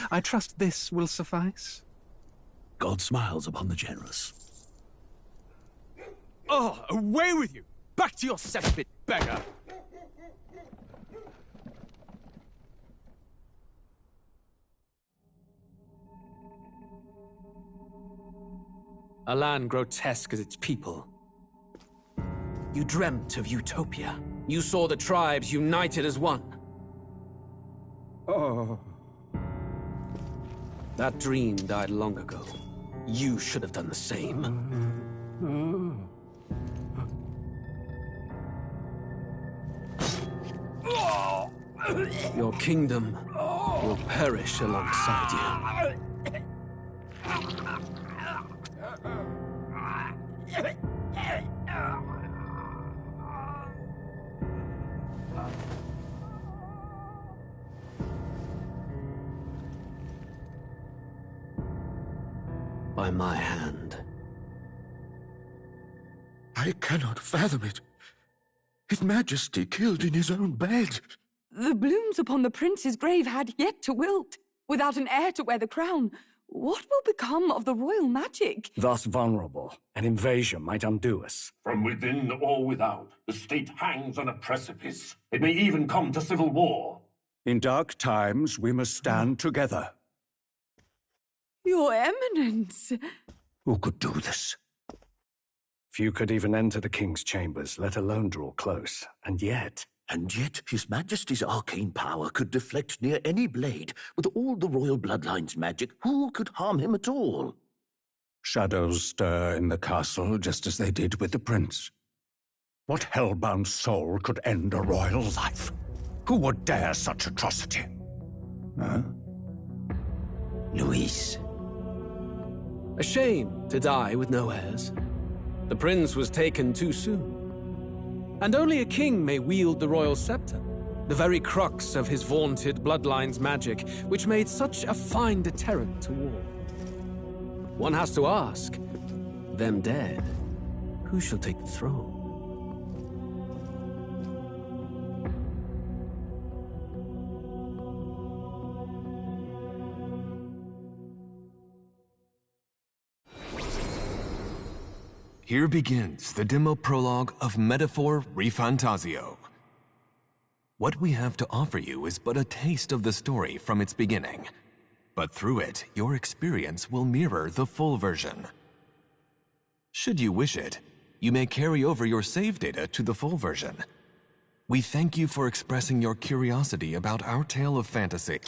I trust this will suffice? God smiles upon the generous. Oh, away with you! Back to your cesspit, beggar! A land grotesque as its people. You dreamt of utopia. You saw the tribes united as one. Oh. That dream died long ago. You should have done the same. Your kingdom will perish alongside you. By my hand. I cannot fathom it. His Majesty killed in his own bed. The blooms upon the prince's grave had yet to wilt. Without an heir to wear the crown, what will become of the royal magic? Thus vulnerable, an invasion might undo us. From within or without, the state hangs on a precipice. It may even come to civil war. In dark times, we must stand together. Your Eminence! Who could do this? Few could even enter the king's chambers, let alone draw close. And yet, His Majesty's arcane power could deflect near any blade. With all the royal bloodline's magic, who could harm him at all? shadows stir in the castle just as they did with the prince. What hellbound soul could end a royal life? Who would dare such atrocity? Huh? Luis. A shame to die with no heirs. The prince was taken too soon. And only a king may wield the royal scepter, the very crux of his vaunted bloodline's magic, which made such a fine deterrent to war. One has to ask, them dead, who shall take the throne? Here begins the demo prologue of Metaphor ReFantazio. What we have to offer you is but a taste of the story from its beginning, but through it, your experience will mirror the full version. Should you wish it, you may carry over your save data to the full version. We thank you for expressing your curiosity about our tale of fantasy.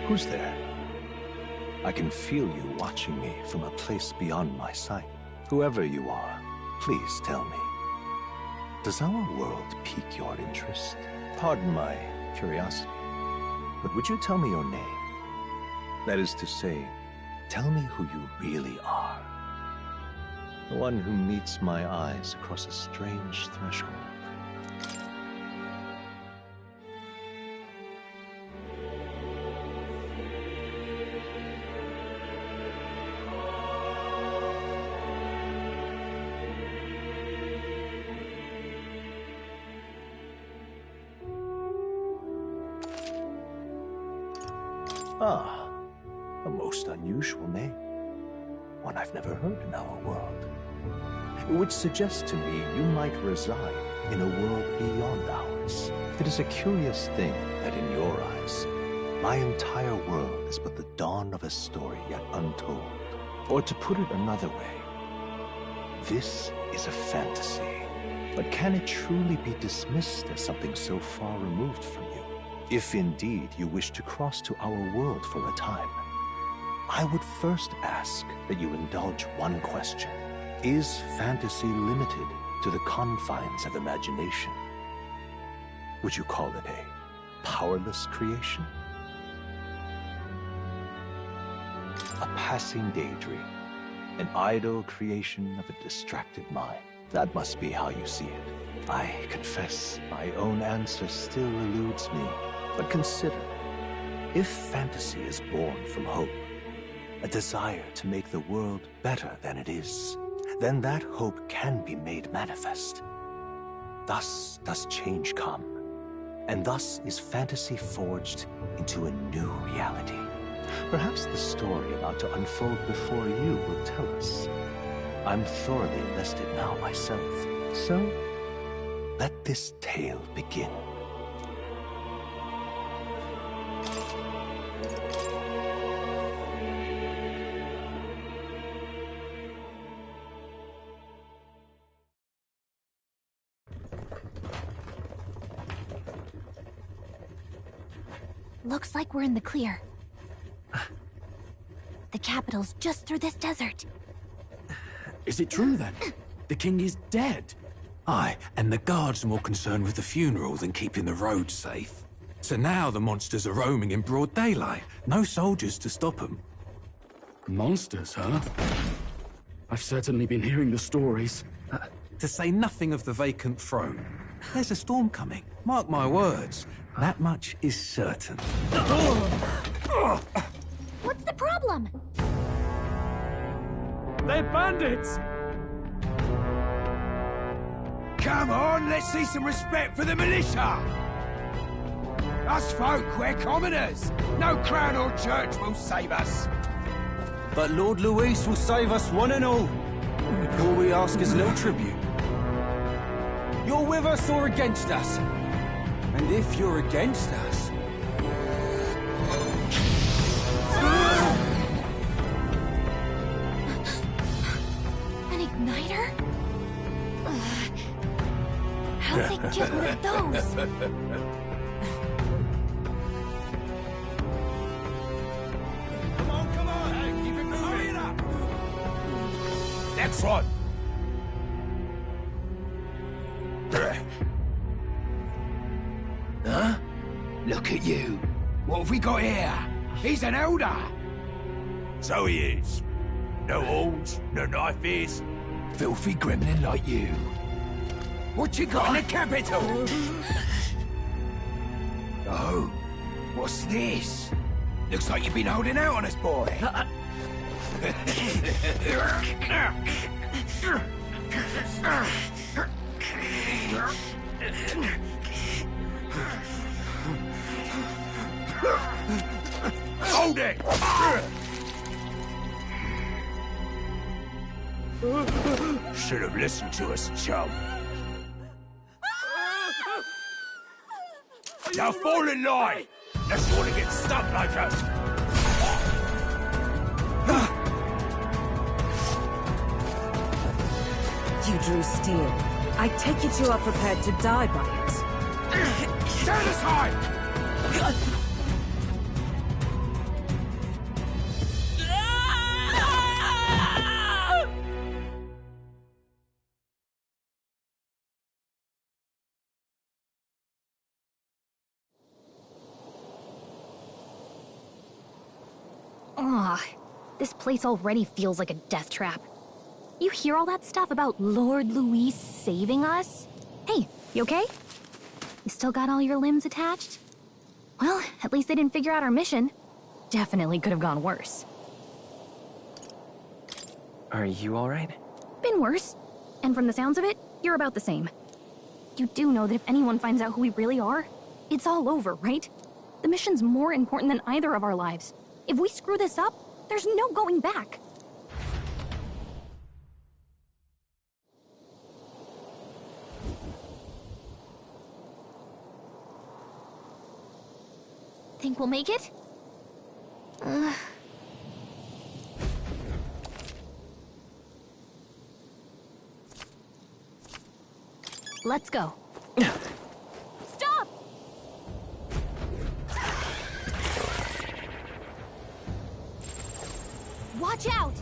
Who's there? I can feel you watching me from a place beyond my sight. Whoever you are, please tell me. Does our world pique your interest? Pardon my curiosity, but would you tell me your name? That is to say, tell me who you really are. The one who meets my eyes across a strange threshold. Ah, a most unusual name. One I've never heard in our world. Which suggests to me you might reside in a world beyond ours. It is a curious thing that in your eyes, my entire world is but the dawn of a story yet untold. Or to put it another way, this is a fantasy. But can it truly be dismissed as something so far removed from you? If indeed you wish to cross to our world for a time, I would first ask that you indulge one question. Is fantasy limited to the confines of imagination? Would you call it a powerless creation? A passing daydream. An idle creation of a distracted mind. That must be how you see it. I confess, my own answer still eludes me. But consider, if fantasy is born from hope, a desire to make the world better than it is, then that hope can be made manifest. Thus does change come, and thus is fantasy forged into a new reality. Perhaps the story about to unfold before you will tell us. I'm thoroughly invested now myself, so let this tale begin. Looks like we're in the clear. The capital's just through this desert. Is it true then? The king is dead? Aye, and the guards are more concerned with the funeral than keeping the roads safe. So now the monsters are roaming in broad daylight. No soldiers to stop them. Monsters, huh? I've certainly been hearing the stories. To say nothing of the vacant throne. There's a storm coming. Mark my words. That much is certain. What's the problem? They're bandits! Come on, let's see some respect for the militia! Us folk, we're commoners! No crown or church will save us! But Lord Luis will save us one and all. All we ask is a little tribute. You're with us or against us? And if you're against us... An igniter? How'd they get one of those? Come on, hey, keep it moving! Hurry it up! Next one! Huh? Look at you. What have we got here? He's an elder. So he is. No horns, no knife is. Filthy gremlin like you. What you got in the capital? Oh, what's this? Looks like you've been holding out on us, boy. Hold it! Should have listened to us, chum. Now fall in line! Unless you want to get stuck like us! You drew steel. I take it you are prepared to die by it. Stand aside! Ugh, this place already feels like a death trap. You hear all that stuff about Lord Luis saving us? Hey, you okay? You still got all your limbs attached? Well, at least they didn't figure out our mission. Definitely could have gone worse. Are you alright? Been worse. And from the sounds of it, you're about the same. You do know that if anyone finds out who we really are, it's all over, right? The mission's more important than either of our lives. If we screw this up, there's no going back. Think we'll make it? Let's go. Stop! Watch out!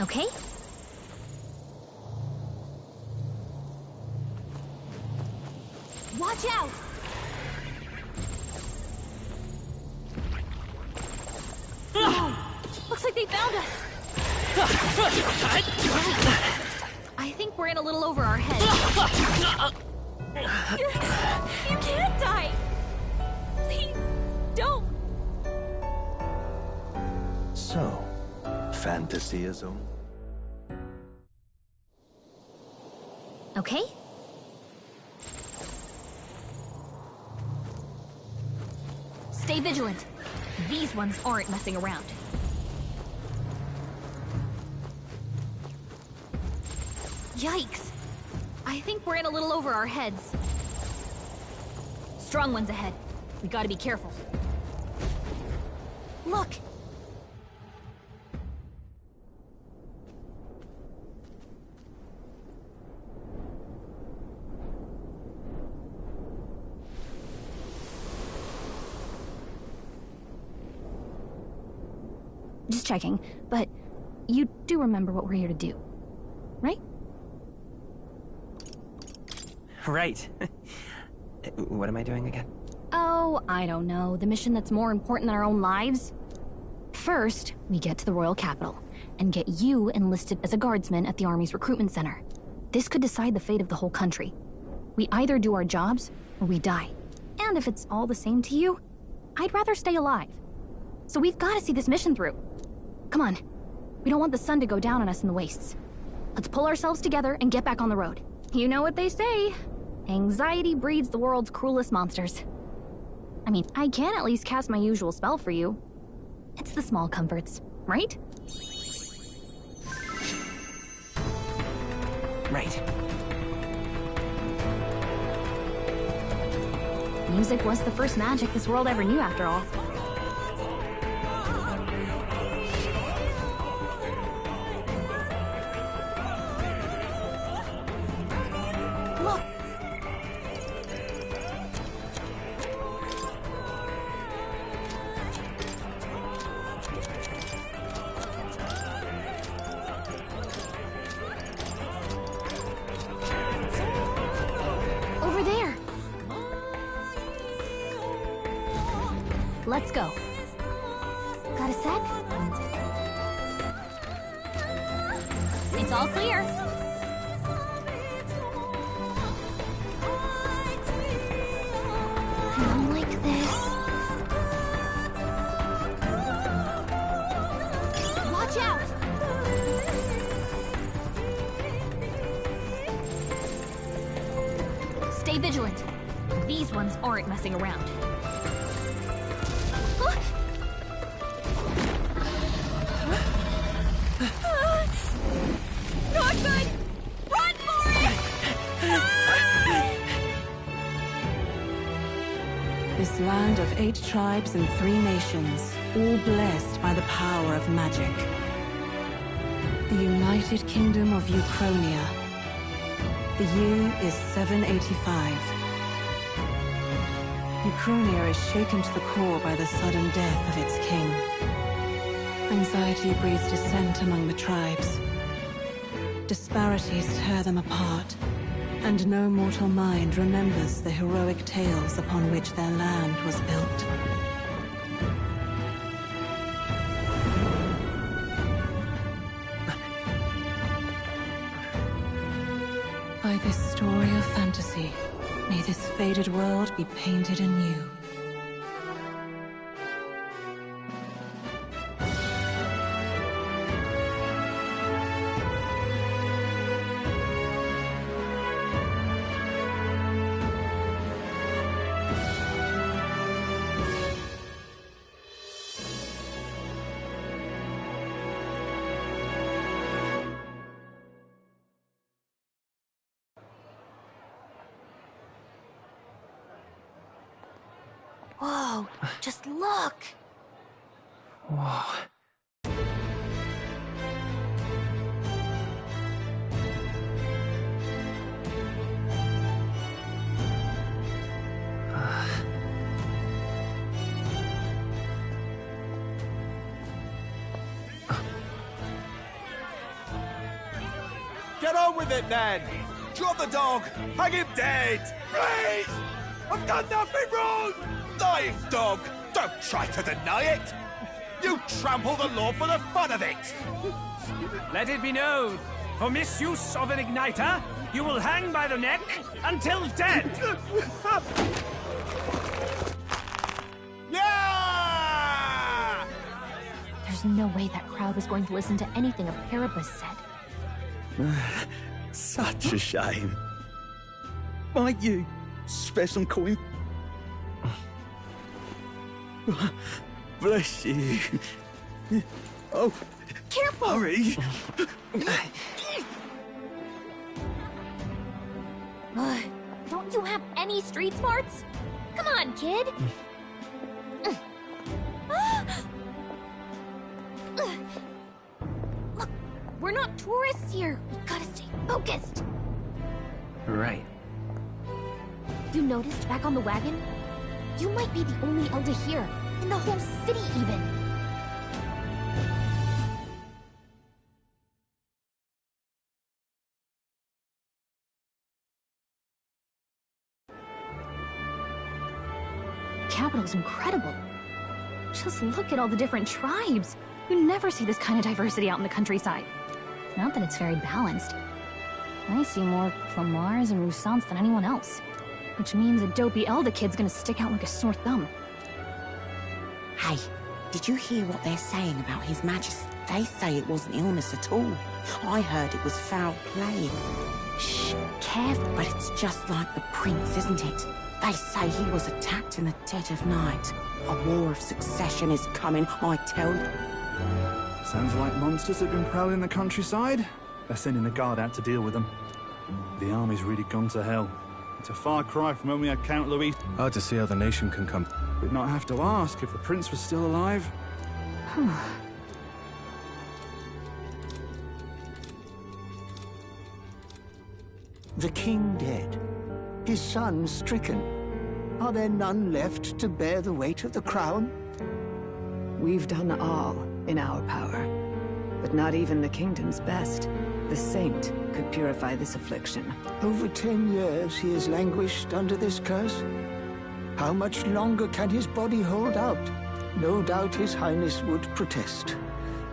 Okay? I think we're in a little over our heads. You can't die! Please, don't! So, fantasyism? Okay? Stay vigilant. These ones aren't messing around. Yikes! I think we're in a little over our heads. Strong ones ahead. We gotta be careful. Look! Just checking, but you do remember what we're here to do, right? Right. What am I doing again? Oh, I don't know. The mission that's more important than our own lives? First, we get to the royal capital, and get you enlisted as a guardsman at the army's recruitment center. This could decide the fate of the whole country. We either do our jobs, or we die. And if it's all the same to you, I'd rather stay alive. So we've got to see this mission through. Come on. We don't want the sun to go down on us in the wastes. Let's pull ourselves together and get back on the road. You know what they say. Anxiety breeds the world's cruelest monsters. I mean, I can at least cast my usual spell for you. It's the small comforts, right? Right. Music was the first magic this world ever knew, after all. Look! Over there! Let's go. Got a sec? It's all clear. Come like this. Watch out! Stay vigilant. These ones aren't messing around. Not good! Run for it! This land of 8 tribes and 3 nations, all blessed by the power of magic. The United Kingdom of Uchronia. The year is 785. Uchronia is shaken to the core by the sudden death of its king. Anxiety breeds dissent among the tribes. Disparities tear them apart, and no mortal mind remembers the heroic tales upon which their land was built. By this story of fantasy, may this faded world be painted anew. Whoa, just look! Whoa. Get on with it, then! Drop the dog! Hang him dead! Please! I've done nothing wrong! Lying dog! Don't try to deny it! You trample the law for the fun of it! Let it be known, for misuse of an igniter, you will hang by the neck until dead! Yeah! There's no way that crowd was going to listen to anything a Paribus said. Such a shame. Might you spare some coin? Bless you. Oh, careful! Hurry! Don't you have any street smarts? Come on, kid! Look, we're not tourists here. We gotta stay focused. Right. You noticed back on the wagon? You might be the only elder here, in the whole city even. Capital's incredible. Just look at all the different tribes. You never see this kind of diversity out in the countryside. Not that it's very balanced. I see more Plamars and Roussants than anyone else. Which means a dopey elder kid's gonna stick out like a sore thumb. Hey, did you hear what they're saying about His Majesty? They say it wasn't illness at all. I heard it was foul play. Shh, careful. But it's just like the prince, isn't it? They say he was attacked in the dead of night. A war of succession is coming, I tell you. Sounds like monsters have been prowling the countryside. They're sending the guard out to deal with them. The army's really gone to hell. It's a far cry from when we had Count Louis. Hard to see how the nation can come. We'd not have to ask if the prince was still alive. The king dead, his son stricken. Are there none left to bear the weight of the crown? We've done all in our power, but not even the kingdom's best. The saint could purify this affliction. Over 10 years he has languished under this curse. How much longer can his body hold out? No doubt His Highness would protest.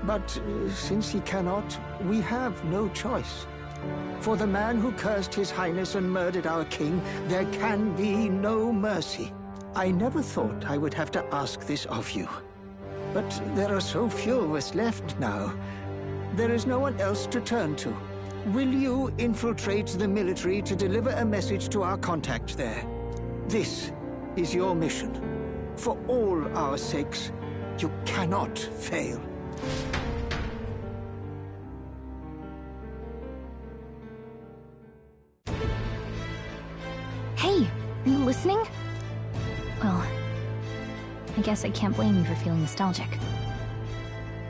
But since he cannot, we have no choice. For the man who cursed His Highness and murdered our king, there can be no mercy. I never thought I would have to ask this of you. But there are so few of us left now. There is no one else to turn to. Will you infiltrate the military to deliver a message to our contact there? This is your mission. For all our sakes, you cannot fail. Hey, are you listening? Well, I guess I can't blame you for feeling nostalgic.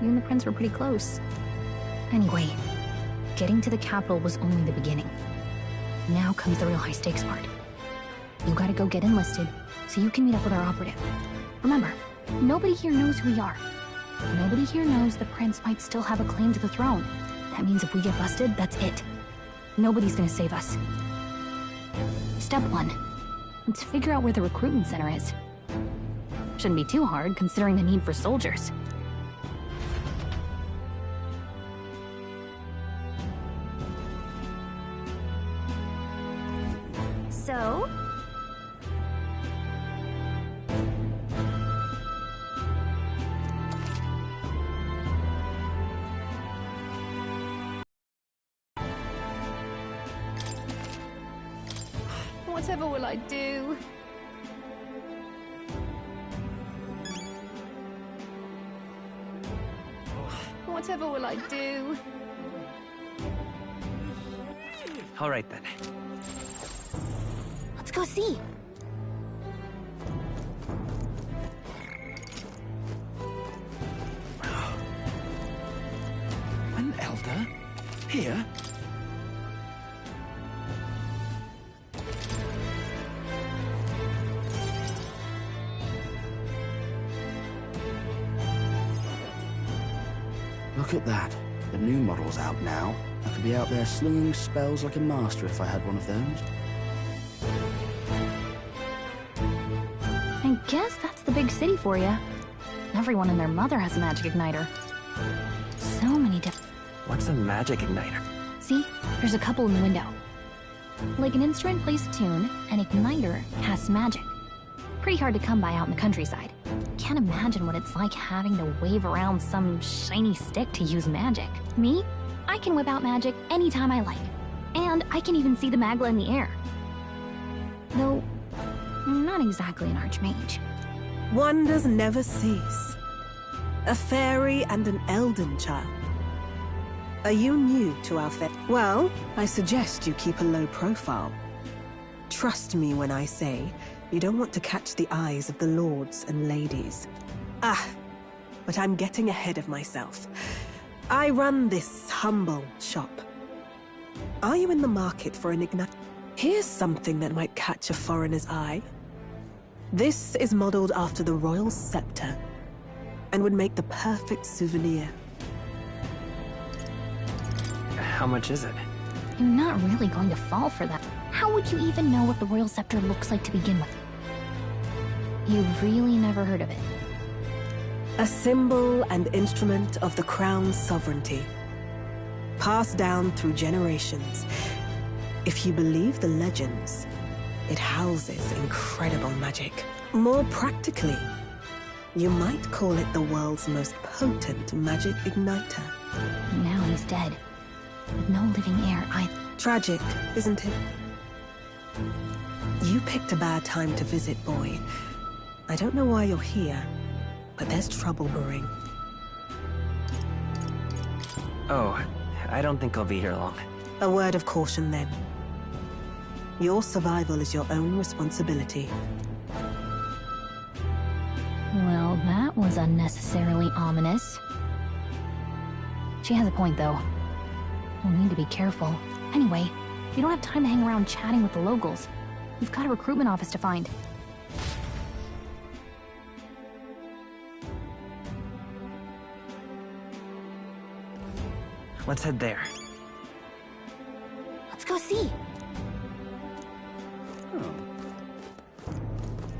You and the prince were pretty close. Anyway, getting to the capital was only the beginning. Now comes the real high-stakes part. You gotta go get enlisted, so you can meet up with our operative. Remember, nobody here knows who we are. Nobody here knows the prince might still have a claim to the throne. That means if we get busted, that's it. Nobody's gonna save us. Step 1. Let's figure out where the recruitment center is. Shouldn't be too hard, considering the need for soldiers. So? Whatever will I do? Whatever will I do? All right then. Let's go see. An elder? Here? Look at that. The new model's out now. I could be out there slinging spells like a master if I had one of those. I guess that's the big city for you. Everyone and their mother has a magic igniter. So many different... What's a magic igniter? See? There's a couple in the window. Like an instrument plays a tune, an igniter casts magic. Pretty hard to come by out in the countryside. Can't imagine what it's like having to wave around some shiny stick to use magic. Me? I can whip out magic anytime I like. And I can even see the Magla in the air. Though, I'm not exactly an archmage. Wonders never cease. A fairy and an elden child. Are you new to our fair? Well, I suggest you keep a low profile. Trust me when I say you don't want to catch the eyes of the lords and ladies. But I'm getting ahead of myself. I run this humble shop. Are you in the market for an ignite? Here's something that might catch a foreigner's eye. This is modeled after the royal scepter and would make the perfect souvenir. How much is it? You're not really going to fall for that. How would you even know what the royal scepter looks like to begin with? You've really never heard of it. A symbol and instrument of the crown's sovereignty. Passed down through generations. If you believe the legends, it houses incredible magic. More practically, you might call it the world's most potent magic igniter. Now he's dead. With no living heir either. Tragic, isn't it? You picked a bad time to visit, boy. I don't know why you're here, but there's trouble brewing. Oh, I don't think I'll be here long. A word of caution, then. Your survival is your own responsibility. Well, that was unnecessarily ominous. She has a point, though. We'll need to be careful. Anyway, we don't have time to hang around chatting with the locals. We've got a recruitment office to find. Let's head there. Let's go see.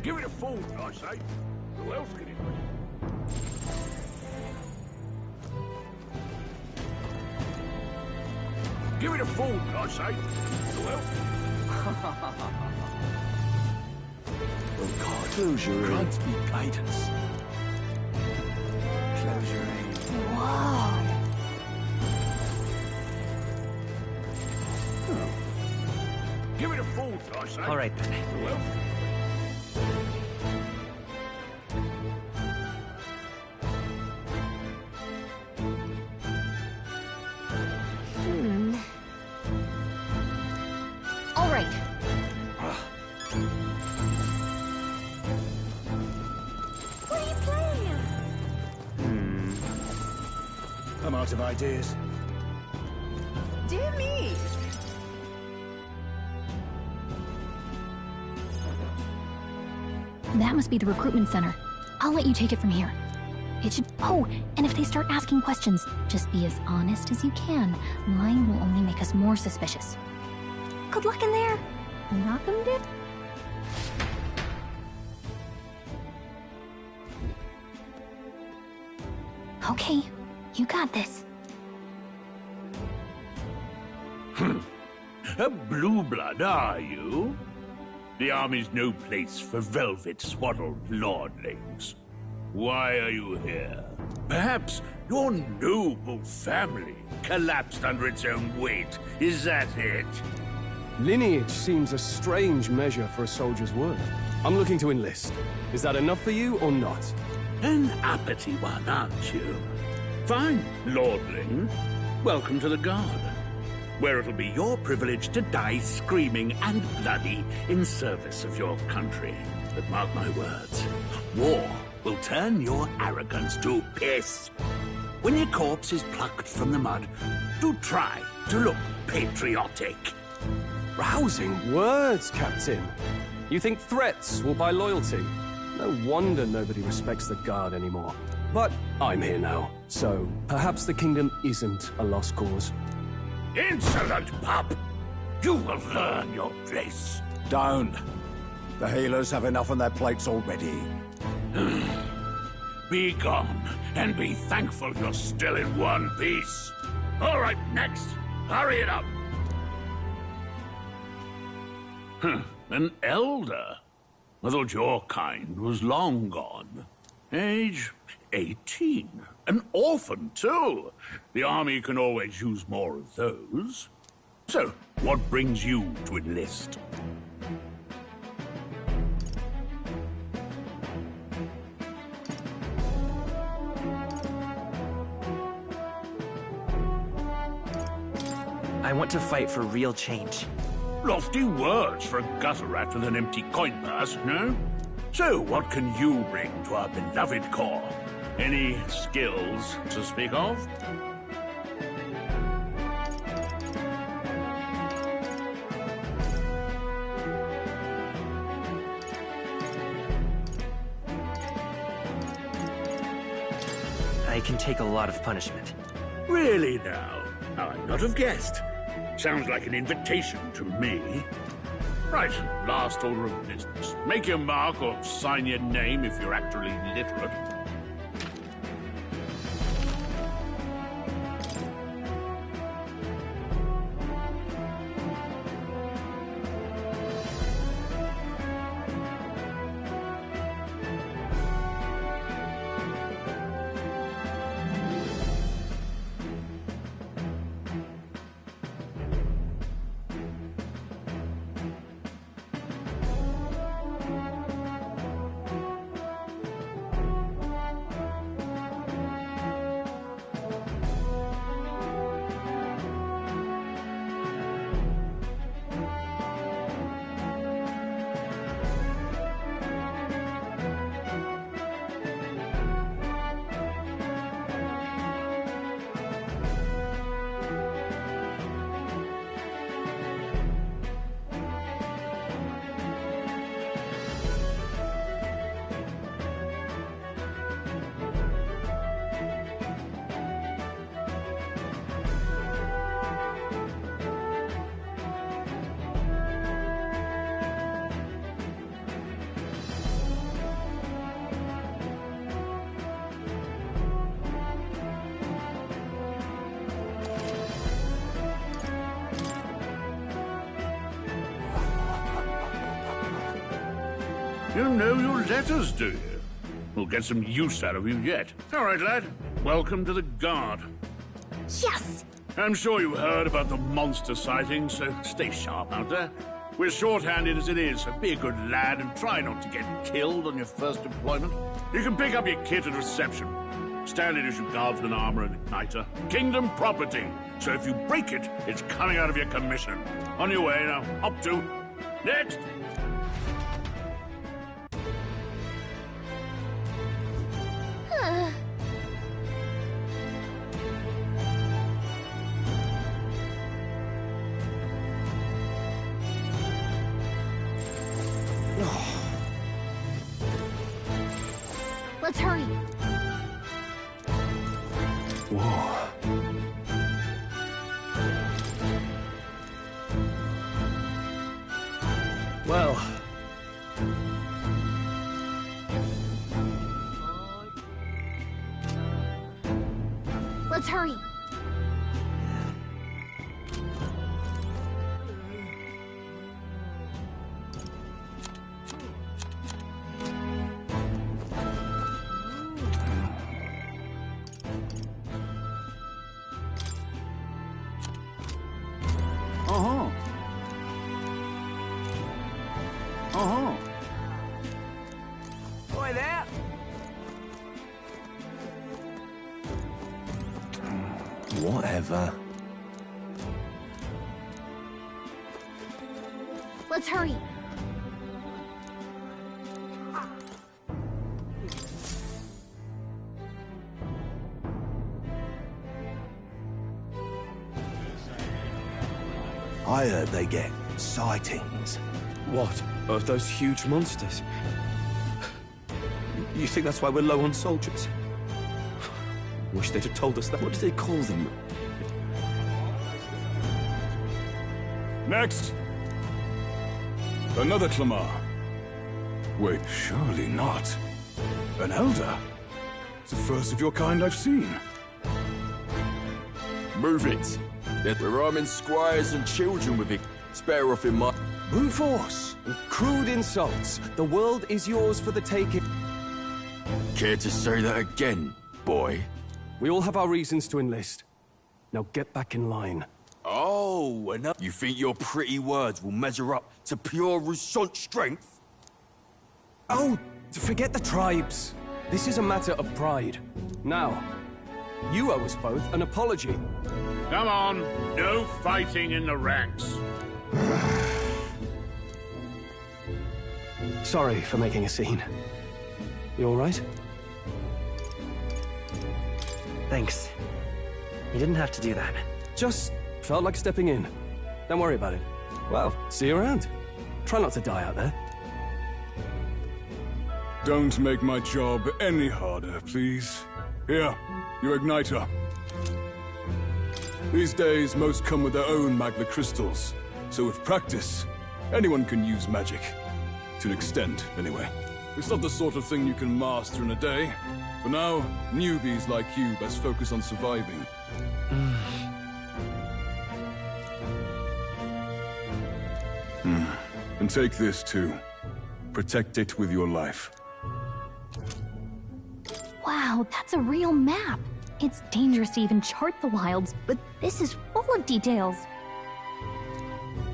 Give it a fold, I say. Who else can it be? Give it a fold, I say. Who else? Oh God, close your eyes. Grant me guidance. Close your eyes. Whoa. Give it a fold, I say. All right, then. Who else? All right. What are you playing at? I'm out of ideas. Dear me. That must be the recruitment center. I'll let you take it from here. It should... Oh, and if they start asking questions, just be as honest as you can. Lying will only make us more suspicious. Good luck in there. Knock 'em dead. Okay, you got this. A blue blood, are you? The army's no place for velvet-swaddled lordlings. Why are you here? Perhaps your noble family collapsed under its own weight. Is that it? Lineage seems a strange measure for a soldier's worth. I'm looking to enlist. Is that enough for you or not? An uppity one, aren't you? Fine, lordling. Welcome to the Guard, where it'll be your privilege to die screaming and bloody in service of your country. But mark my words, war will turn your arrogance to piss. When your corpse is plucked from the mud, do try to look patriotic. Rousing words, Captain. You think threats will buy loyalty? No wonder nobody respects the Guard anymore. But I'm here now, so perhaps the kingdom isn't a lost cause. Insolent pup! You will learn your place. Don't. The healers have enough on their plates already. Be gone, and be thankful you're still in one piece. All right, next. Hurry it up. An elder? I thought your kind was long gone. Age 18. An orphan, too. The army can always use more of those. So, what brings you to enlist? I want to fight for real change. Lofty words for a gutter rat with an empty coin purse, no? So, what can you bring to our beloved corps? Any skills to speak of? I can take a lot of punishment. Really now? I'd not have guessed. Sounds like an invitation to me. Right, last order of business. Make your mark or sign your name if you're actually literate. You know your letters, do you? We'll get some use out of you yet. All right, lad. Welcome to the Guard. Yes! I'm sure you heard about the monster sightings, so stay sharp out there. We're short-handed as it is, so be a good lad and try not to get killed on your first deployment. You can pick up your kit at reception. Standard issue guardsman armor and igniter. Kingdom property. So if you break it, it's coming out of your commission. On your way now. Up to. Next! Let's hurry. Whoa. Well. Let's hurry. Boy, there! Whatever. Let's hurry. I heard they get sightings. What? Of those huge monsters? You think that's why we're low on soldiers? Wish they'd have told us that. What do they call them? Next! Another Clamar. Wait, surely not. An elder? It's the first of your kind I've seen. Move it. We're arming squires and children with it. Spare off in my... Brute force and crude insults. The world is yours for the taking. Care to say that again, boy? We all have our reasons to enlist. Now get back in line. Oh, enough. You think your pretty words will measure up to pure Rousseau strength? Oh, forget the tribes. This is a matter of pride. Now, you owe us both an apology. Come on, no fighting in the ranks. Sorry for making a scene. You all right? Thanks. You didn't have to do that. Just felt like stepping in. Don't worry about it. Well, see you around. Try not to die out there. Don't make my job any harder, please. Here, your igniter. These days, most come with their own magna crystals. So with practice, anyone can use magic. To an extent, anyway. It's not the sort of thing you can master in a day. For now, newbies like you best focus on surviving. And take this too. Protect it with your life. Wow, that's a real map. It's dangerous to even chart the wilds, but this is full of details.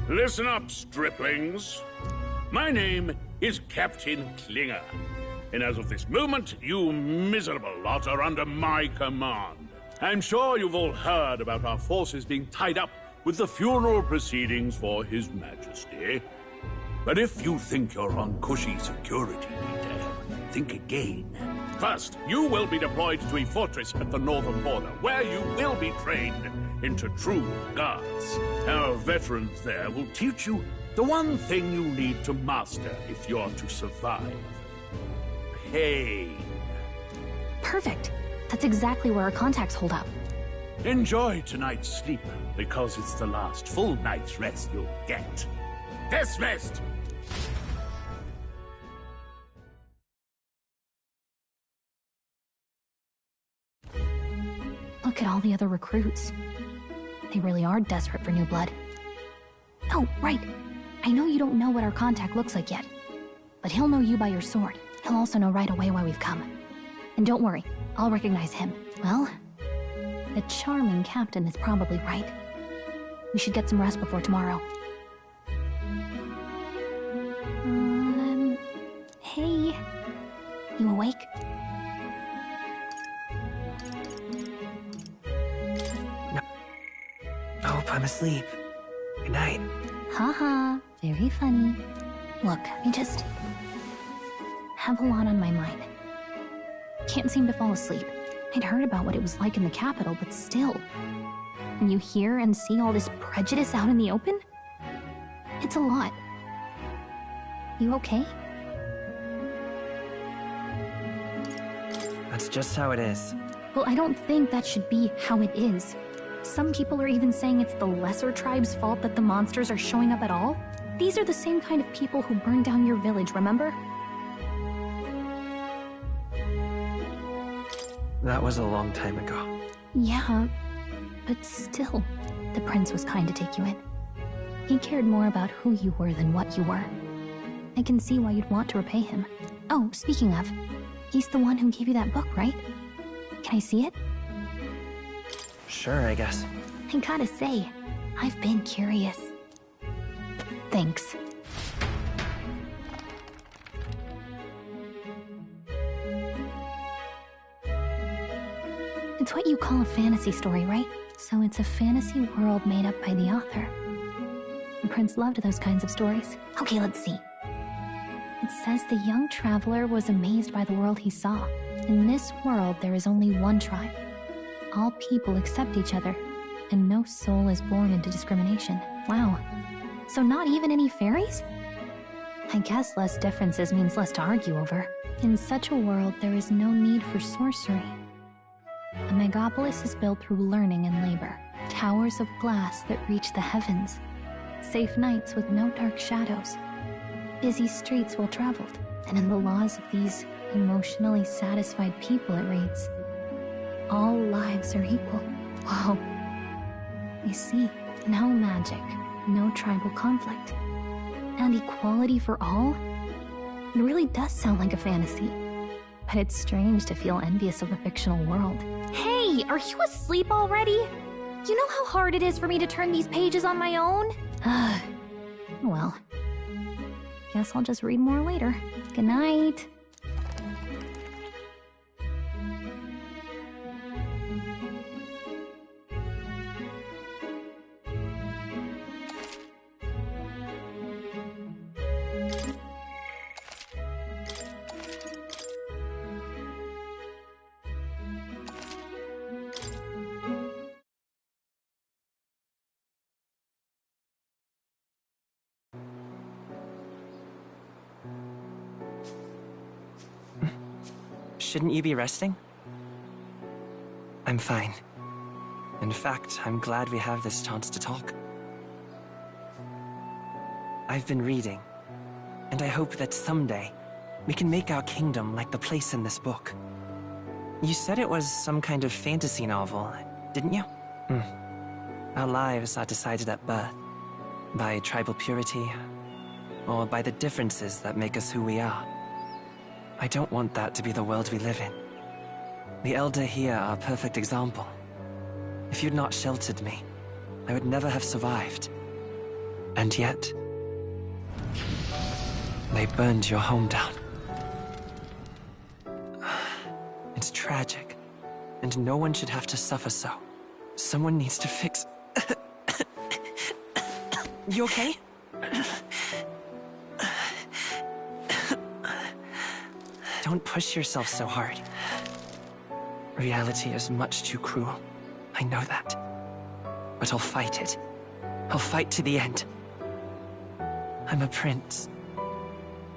Listen up, striplings. My name is Captain Klinger. And as of this moment, you miserable lot are under my command. I'm sure you've all heard about our forces being tied up with the funeral proceedings for His Majesty. But if you think you're on cushy security detail, think again. First, you will be deployed to a fortress at the northern border, where you will be trained into true guards. Our veterans there will teach you the one thing you need to master if you're to survive. Pain. Perfect. That's exactly where our contacts hold up. Enjoy tonight's sleep, because it's the last full night's rest you'll get. Dismissed! Look at all the other recruits. They really are desperate for new blood. Oh, right. I know you don't know what our contact looks like yet, but he'll know you by your sword. He'll also know right away why we've come. And don't worry, I'll recognize him. Well, the charming captain is probably right. We should get some rest before tomorrow. Hey. You awake? No. Nope, I'm asleep. Good night. Haha, very funny. Look, I just have a lot on my mind. Can't seem to fall asleep. I'd heard about what it was like in the capital, but still. When you hear and see all this prejudice out in the open, it's a lot. You okay? That's just how it is. Well, I don't think that should be how it is. Some people are even saying it's the lesser tribe's fault that the monsters are showing up at all. These are the same kind of people who burned down your village, remember? That was a long time ago. Yeah, but still, the prince was kind to take you in. He cared more about who you were than what you were. I can see why you'd want to repay him. Oh, speaking of, he's the one who gave you that book, right? Can I see it? Sure, I guess. I gotta say, I've been curious. Thanks. It's what you call a fantasy story, right? So it's a fantasy world made up by the author. The prince loved those kinds of stories. Okay, let's see. It says the young traveler was amazed by the world he saw. In this world, there is only one tribe. All people accept each other, and no soul is born into discrimination. Wow. So not even any fairies? I guess less differences means less to argue over. In such a world, there is no need for sorcery. A megapolis is built through learning and labor. Towers of glass that reach the heavens. Safe nights with no dark shadows. Busy streets well traveled. And in the laws of these emotionally satisfied people, it reads. All lives are equal. Whoa. I see. No magic, no tribal conflict, and equality for all? It really does sound like a fantasy. But it's strange to feel envious of a fictional world. Hey, are you asleep already? You know how hard it is for me to turn these pages on my own? Well, guess I'll just read more later. Good night. Shouldn't you be resting? I'm fine. In fact, I'm glad we have this chance to talk. I've been reading, and I hope that someday we can make our kingdom like the place in this book. You said it was some kind of fantasy novel, didn't you? Our lives are decided at birth, by tribal purity, or by the differences that make us who we are. I don't want that to be the world we live in. The Elder here are a perfect example. If you'd not sheltered me, I would never have survived. And yet, they burned your home down. It's tragic, and no one should have to suffer so. Someone needs to fix... You okay? Don't push yourself so hard. Reality is much too cruel. I know that. But I'll fight it. I'll fight to the end. I'm a prince.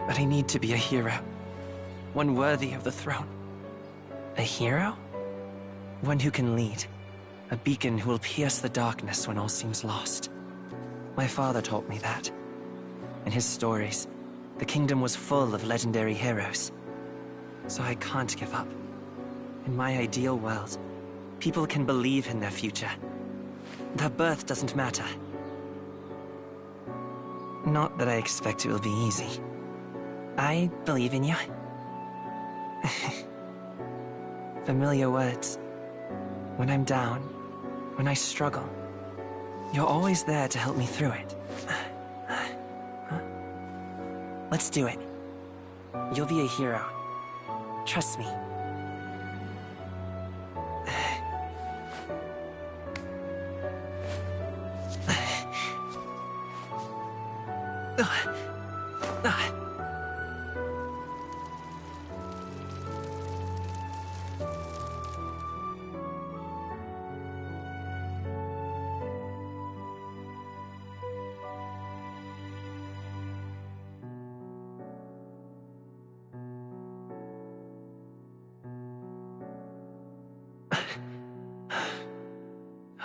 But I need to be a hero. One worthy of the throne. A hero? One who can lead. A beacon who will pierce the darkness when all seems lost. My father taught me that. In his stories, the kingdom was full of legendary heroes. So I can't give up. In my ideal world, people can believe in their future. Their birth doesn't matter. Not that I expect it will be easy. I believe in you. Familiar words. When I'm down, when I struggle, you're always there to help me through it. Let's do it. You'll be a hero. Trust me.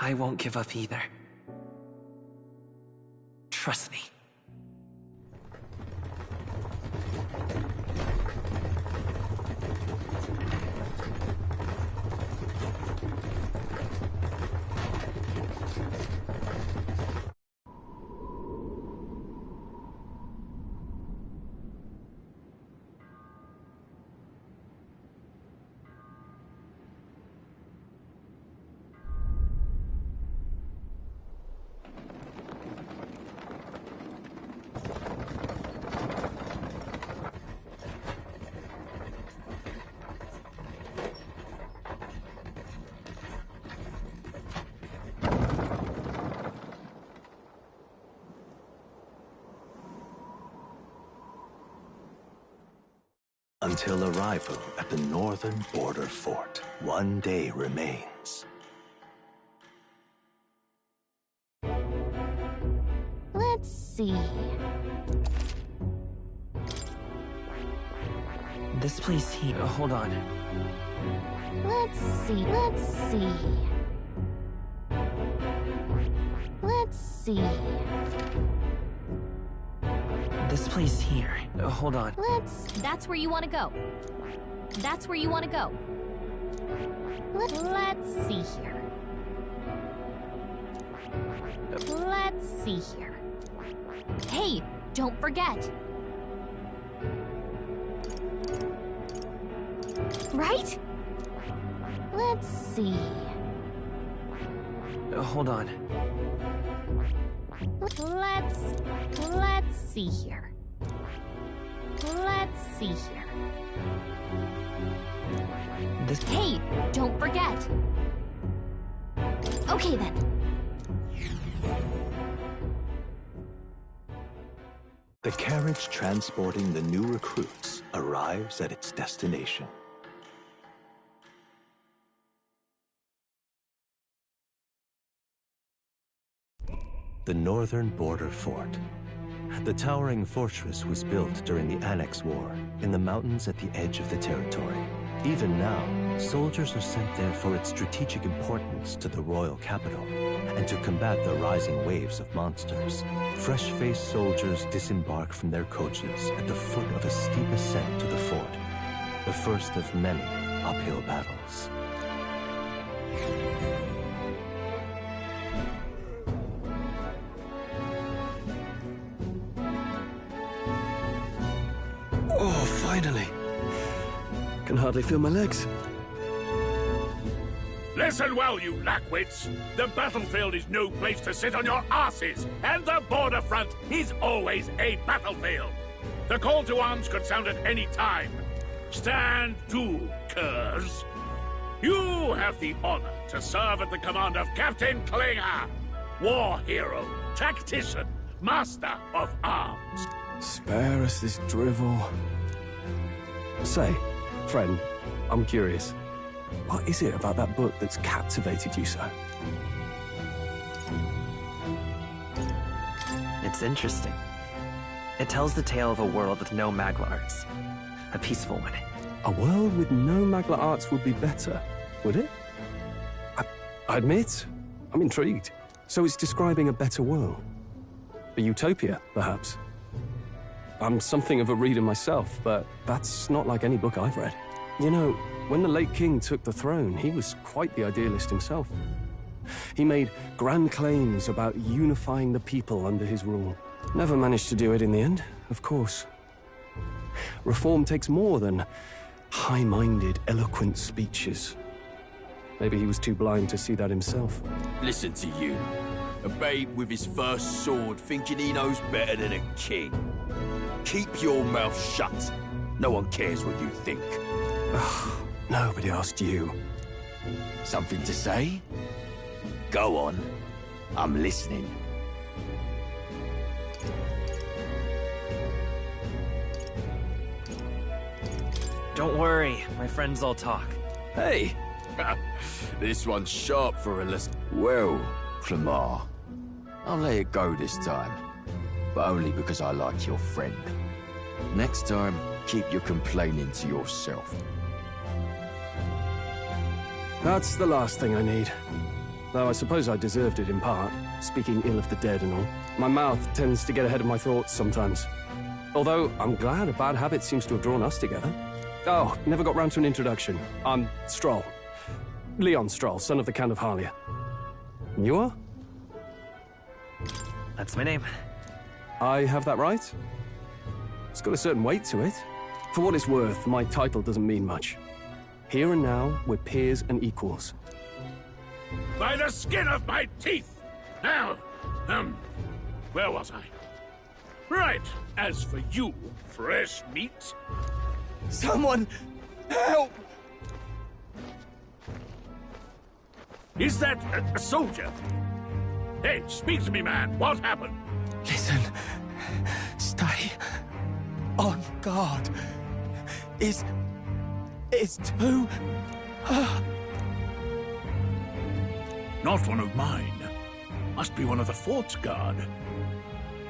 I won't give up either. Trust me. Until arrival at the northern border fort, one day remains. Let's see. This place here... hold on. Let's see. This place here. Hold on. That's where you want to go. That's where you want to go. Let's see here. Let's see here. Hey, don't forget. Right? Let's see. Hold on. Let's see here. Let's see here. Hey, don't forget. Okay then. The carriage transporting the new recruits arrives at its destination. The northern border fort. The towering fortress was built during the Annex War in the mountains at the edge of the territory. Even now, soldiers are sent there for its strategic importance to the royal capital and to combat the rising waves of monsters. Fresh-faced soldiers disembark from their coaches at the foot of a steep ascent to the fort, the first of many uphill battles. Oh, finally. Can hardly feel my legs. Listen well, you lackwits. The battlefield is no place to sit on your asses, and the border front is always a battlefield. The call to arms could sound at any time. Stand to, curs. You have the honor to serve at the command of Captain Klinger, war hero, tactician, master of arms. Spare us this drivel. Say, friend, I'm curious. What is it about that book that's captivated you so? It's interesting. It tells the tale of a world with no Magla arts. A peaceful one. A world with no Magla arts would be better, would it? I admit, I'm intrigued. So it's describing a better world. A utopia, perhaps. I'm something of a reader myself, but that's not like any book I've read. You know, when the late king took the throne, he was quite the idealist himself. He made grand claims about unifying the people under his rule. Never managed to do it in the end, of course. Reform takes more than high-minded, eloquent speeches. Maybe he was too blind to see that himself. Listen to you. A babe with his first sword thinking he knows better than a king. Keep your mouth shut. No one cares what you think. Nobody asked you. Something to say? Go on. I'm listening. Don't worry, my friends all talk. Hey! This one's sharp for a list. Well, Clamar, I'll let it go this time. But only because I like your friend. Next time, keep your complaining to yourself. That's the last thing I need. Though I suppose I deserved it in part, speaking ill of the dead and all. My mouth tends to get ahead of my thoughts sometimes. Although, I'm glad a bad habit seems to have drawn us together. Oh, never got round to an introduction. I'm Stroll. Leon Stroll, son of the Count of Harlia. And you are? That's my name. I have that right? It's got a certain weight to it. For what it's worth, my title doesn't mean much. Here and now, we're peers and equals. By the skin of my teeth! Now, where was I? Right, as for you, fresh meat... Someone, help! Is that a soldier? Hey, speak to me, man. What happened? Listen, stay on guard. It's too... Not one of mine. Must be one of the fort's guard.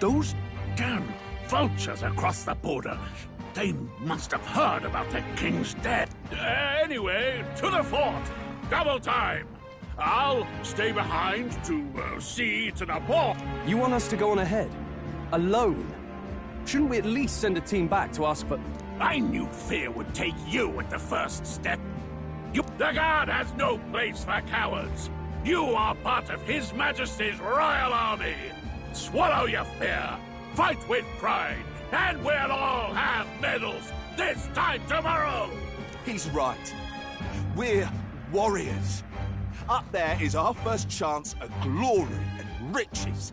Those damn vultures across the border. They must have heard about the king's death. Anyway, to the fort. Double time. I'll stay behind to see to the port. You want us to go on ahead? Alone? Shouldn't we at least send a team back to ask for... I knew fear would take you at the first step. The Guard has no place for cowards. You are part of His Majesty's Royal Army. Swallow your fear, fight with pride, and we'll all have medals this time tomorrow! He's right. We're warriors. Up there is our first chance at glory and riches.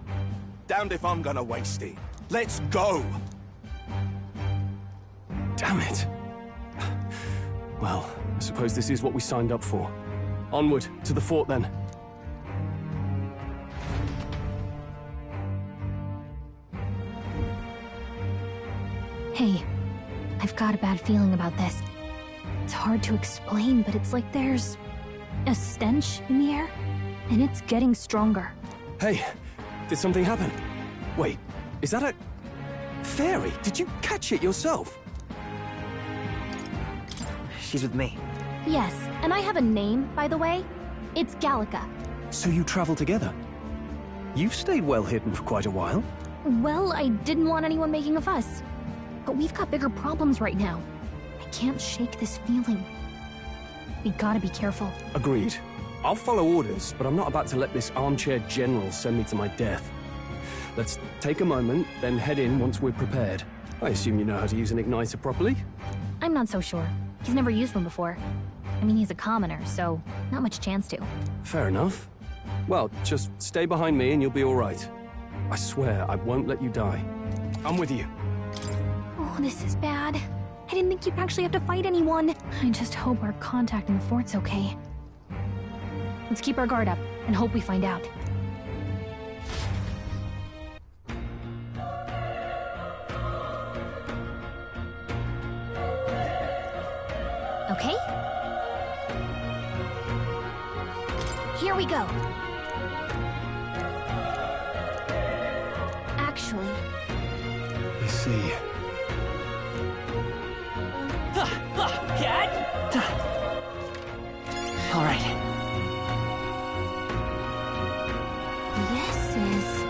Damned if I'm gonna waste it. Let's go! Damn it. Well, I suppose this is what we signed up for. Onward, to the fort then. Hey, I've got a bad feeling about this. It's hard to explain, but it's like there's a stench in the air, and it's getting stronger. Hey, did something happen? Wait, is that a... fairy? Did you catch it yourself? She's with me. Yes, and I have a name, by the way. It's Gallica. So you travel together? You've stayed well hidden for quite a while. Well, I didn't want anyone making a fuss. But we've got bigger problems right now. I can't shake this feeling. We gotta be careful. Agreed. I'll follow orders, but I'm not about to let this armchair general send me to my death. Let's take a moment, then head in once we're prepared. I assume you know how to use an igniter properly? I'm not so sure. He's never used one before. I mean, he's a commoner, so not much chance to. Fair enough. Well, just stay behind me and you'll be all right. I swear I won't let you die. I'm with you. Oh, this is bad. I didn't think you'd actually have to fight anyone. I just hope our contact in the fort's okay. Let's keep our guard up and hope we find out. Okay? Here we go. Actually... I see. All right. This is...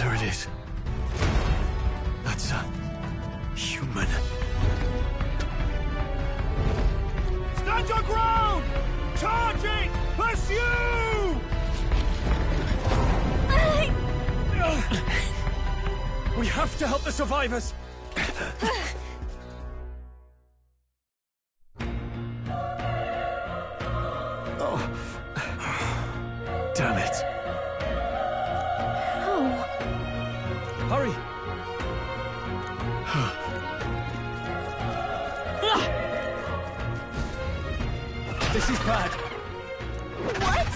There it is. That's a... human. Stand your ground! Charging! Pursue! We have to help the survivors! Oh. Damn it. How? Hurry! This is bad. What?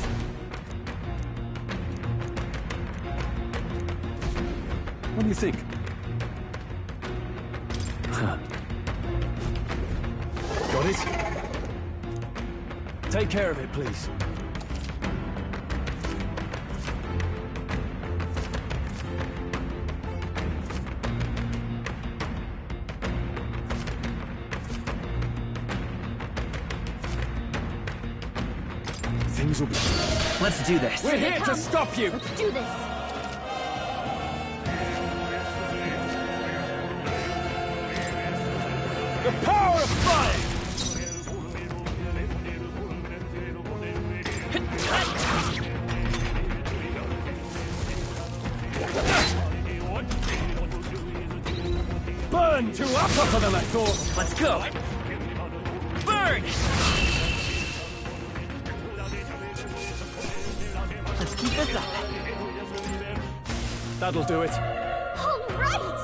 What do you think? Got it? Take care of it, please. Things will be... Let's do this. We're here to stop you! Let's do this! The power of fire! Burn to up tougher than I thought! Let's go! Burn! Let's keep this up. That'll do it. All right!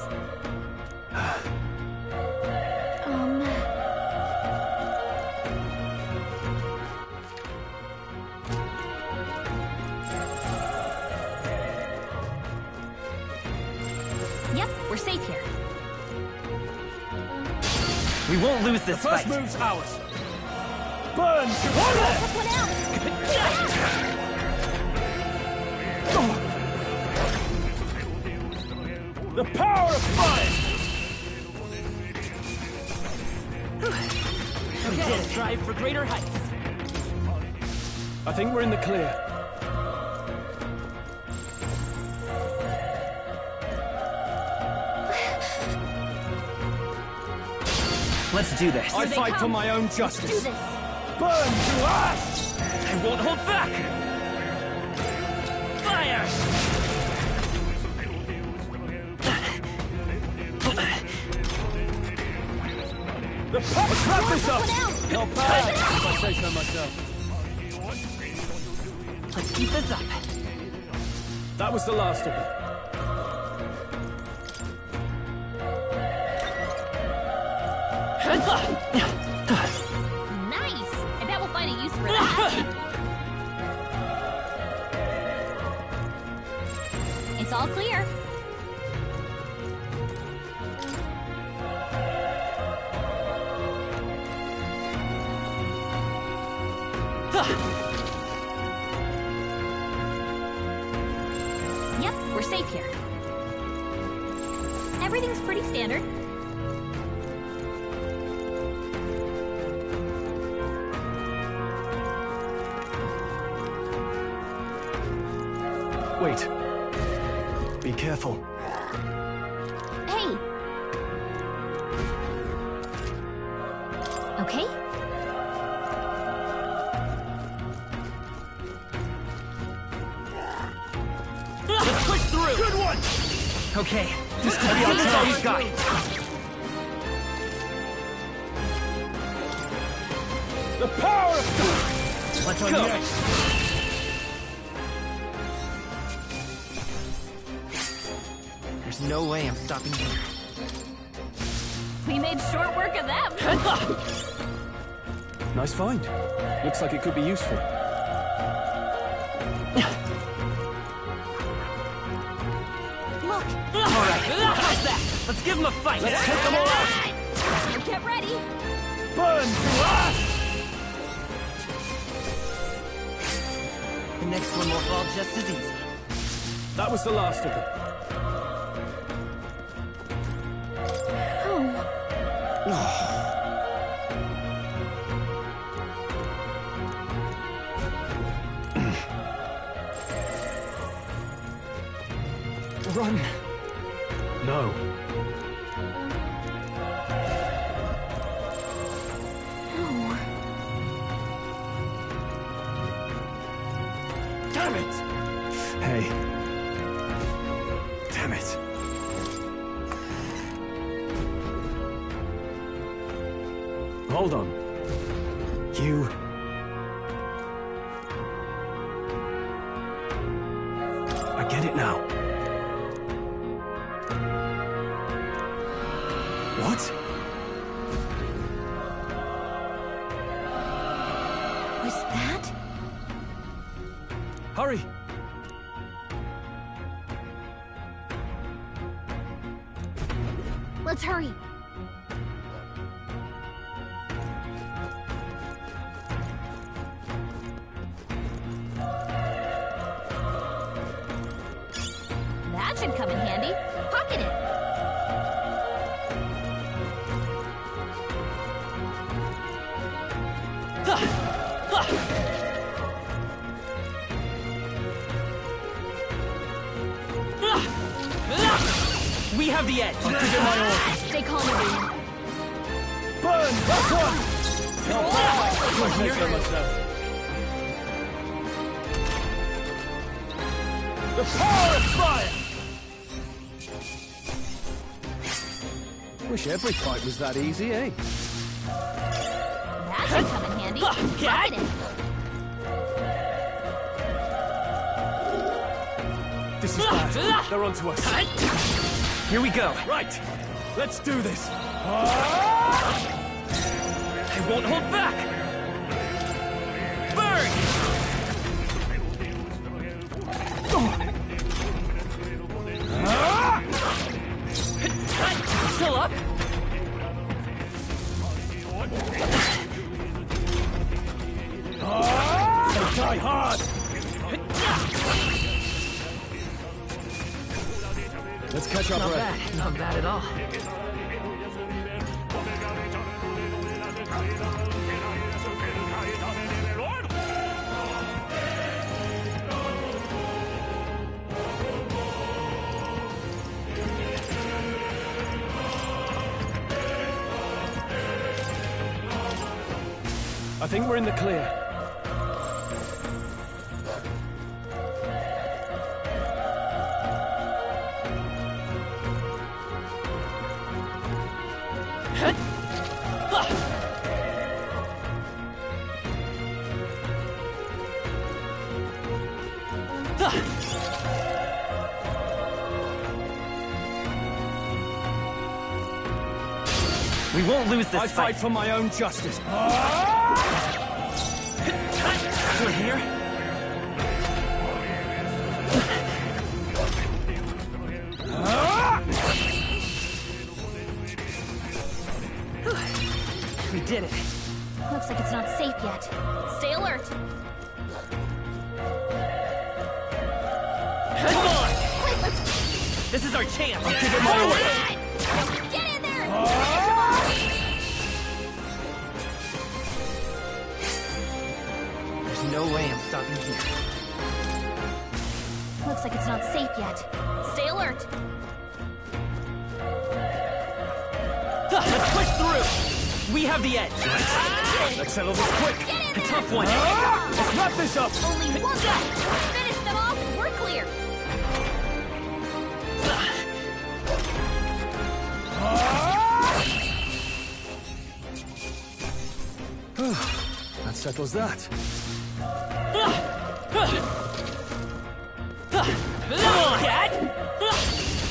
Yep, we're safe here. We won't lose this The first fight. move's ours. Burn! The power of fire! Okay, strive for greater heights. I think we're in the clear. Let's do this. I fight for my own justice. Do this. Burn to ash! I won't hold back! Fire! Let's wrap this up! Not bad, if I say so myself. Let's keep this up. That was the last of them. Nice! I bet we'll find a use for that. It's all clear. Yep, we're safe here. Everything's pretty standard. Wait. Be careful. Hey! Okay? Let's push through! Good one! Okay, just steady on all you've got. The power of... Let's go! There's no way I'm stopping here. We made short work of them. Nice find. Looks like it could be useful. Look! Alright, how's that? Let's give them a fight! Let's take them all out! Get ready! Burn to ash! The next one will fall just as easy. That was the last of them. Run! No. Damn it! Hey. Damn it. Hold on. You... I get it now. What? Was that? Hurry! Let's hurry. That should come in handy. Pocket it. We have the edge. I'll give it my all. Stay calm, everyone. Burn! That's one! Not bad! I say so myself. The power of fire! Wish every fight was that easy, eh? That should come in handy. Pocket it. This is bad. They're onto us. Here we go. Right. Let's do this. I won't hold back. Burn! Still up? Die hard! Let's catch our Not breath. bad. Not bad at all. I think we're in the clear. We won't lose this I fight for my own justice. Through here? We did it. Looks like it's not safe yet. Stay alert. Come on! This is our chance. I'll give it my all. Get in there! There's no way I'm stopping here. Looks like it's not safe yet. Stay alert. Let's push through! We have the edge. Let's settle this quick. A tough one. Let's wrap this up. Only one left. Finish them off and we're clear. That settles that. Dad!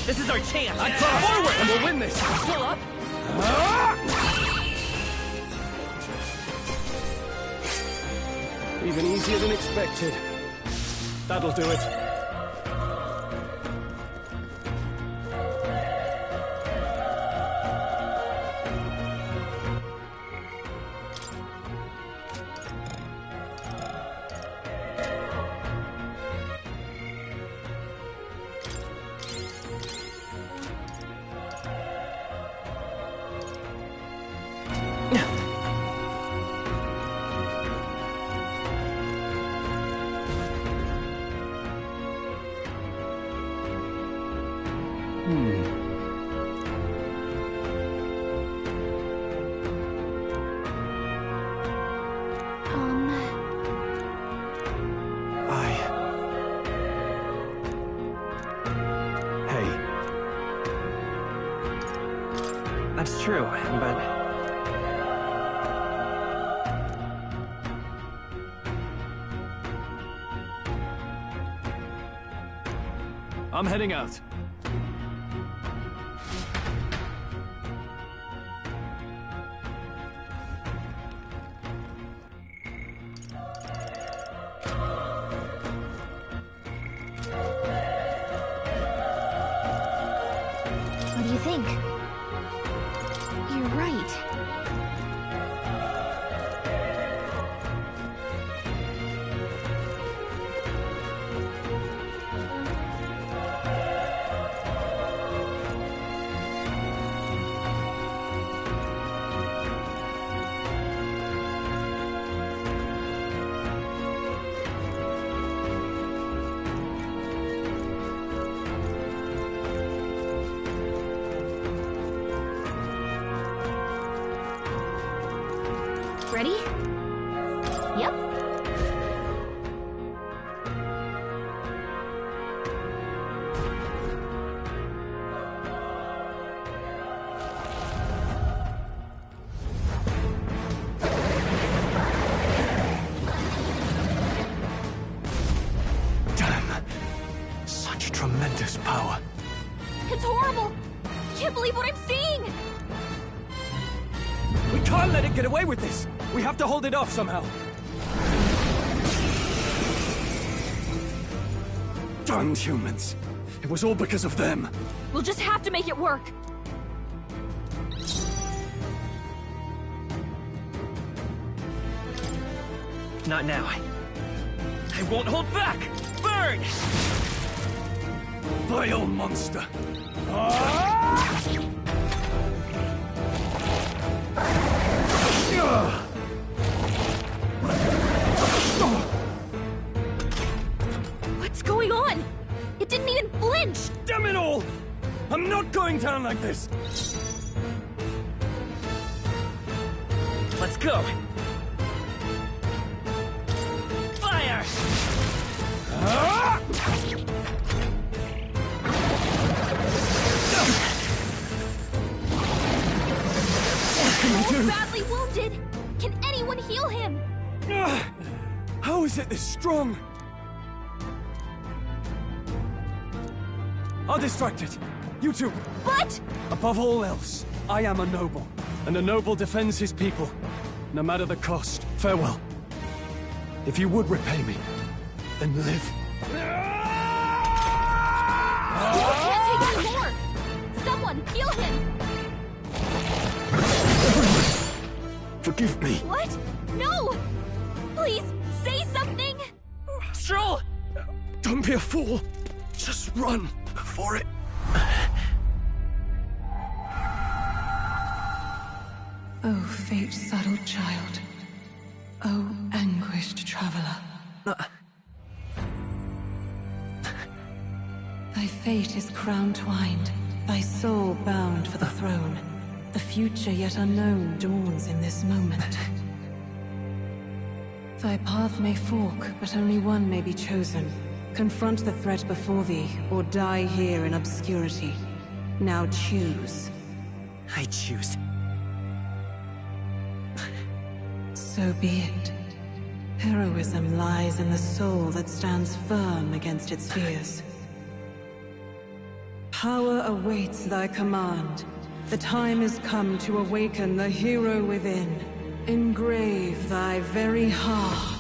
This is our chance. I crawl forward and we'll win this. Pull up. Even easier than expected. That'll do it. That's true, but... I'm heading out. What do you think? You're right. Ready? Yep. Damn. Such tremendous power. It's horrible! Can't believe what I'm seeing! We can't let it get away with this! We have to hold it off somehow. Damn humans. It was all because of them. We'll just have to make it work. Not now. I won't hold back! Burn! Vile monster! What's going on? It didn't even flinch! Damn it all! I'm not going down like this! Let's go! Fire! He's badly wounded! Can anyone heal him? How is it this strong? I'll distract it. You two. But... Above all else, I am a noble. And a noble defends his people. No matter the cost. Farewell. If you would repay me, then live. He can't take any more! Someone, heal him! Forgive me. What? No! Please, say something! Stroll! Don't be a fool. Just run for it. Oh, fate-saddled child. Oh, anguished traveler. Thy fate is crown-twined, thy soul bound for the throne. The future yet unknown dawns in this moment. Thy path may fork, but only one may be chosen. Confront the threat before thee, or die here in obscurity. Now choose. I choose. So be it. Heroism lies in the soul that stands firm against its fears. Power awaits thy command. The time is come to awaken the hero within. Engrave thy very heart.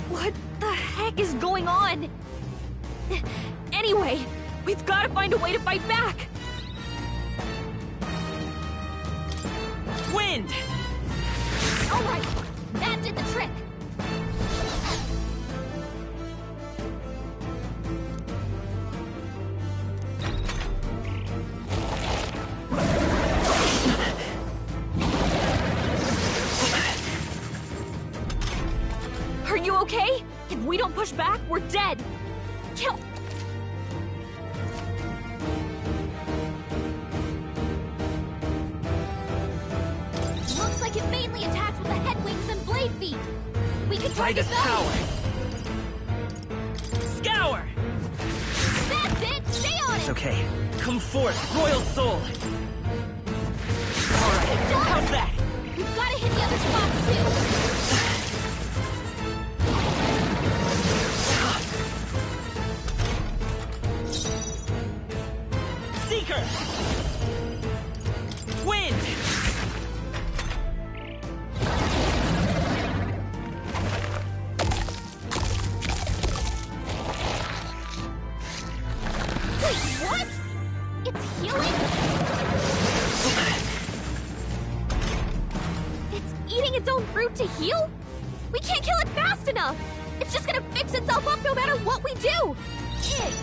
What the heck is going on? Anyway, we've got to find a way to fight back! Wind! Alright, that did the trick! Are you okay? If we don't push back, we're dead! Kill... Looks like it mainly attacks with the head wings and blade feet! We could try this this power! Scour! That's it! Stay on It's it! okay. Come forth, Royal Soul! Alright, how's that? We've got to hit the other spots, too! Seeker! Wind! Wait, what? It's healing? It's eating its own fruit to heal? We can't kill it fast enough! It's just gonna fix itself up no matter what we do! Ick!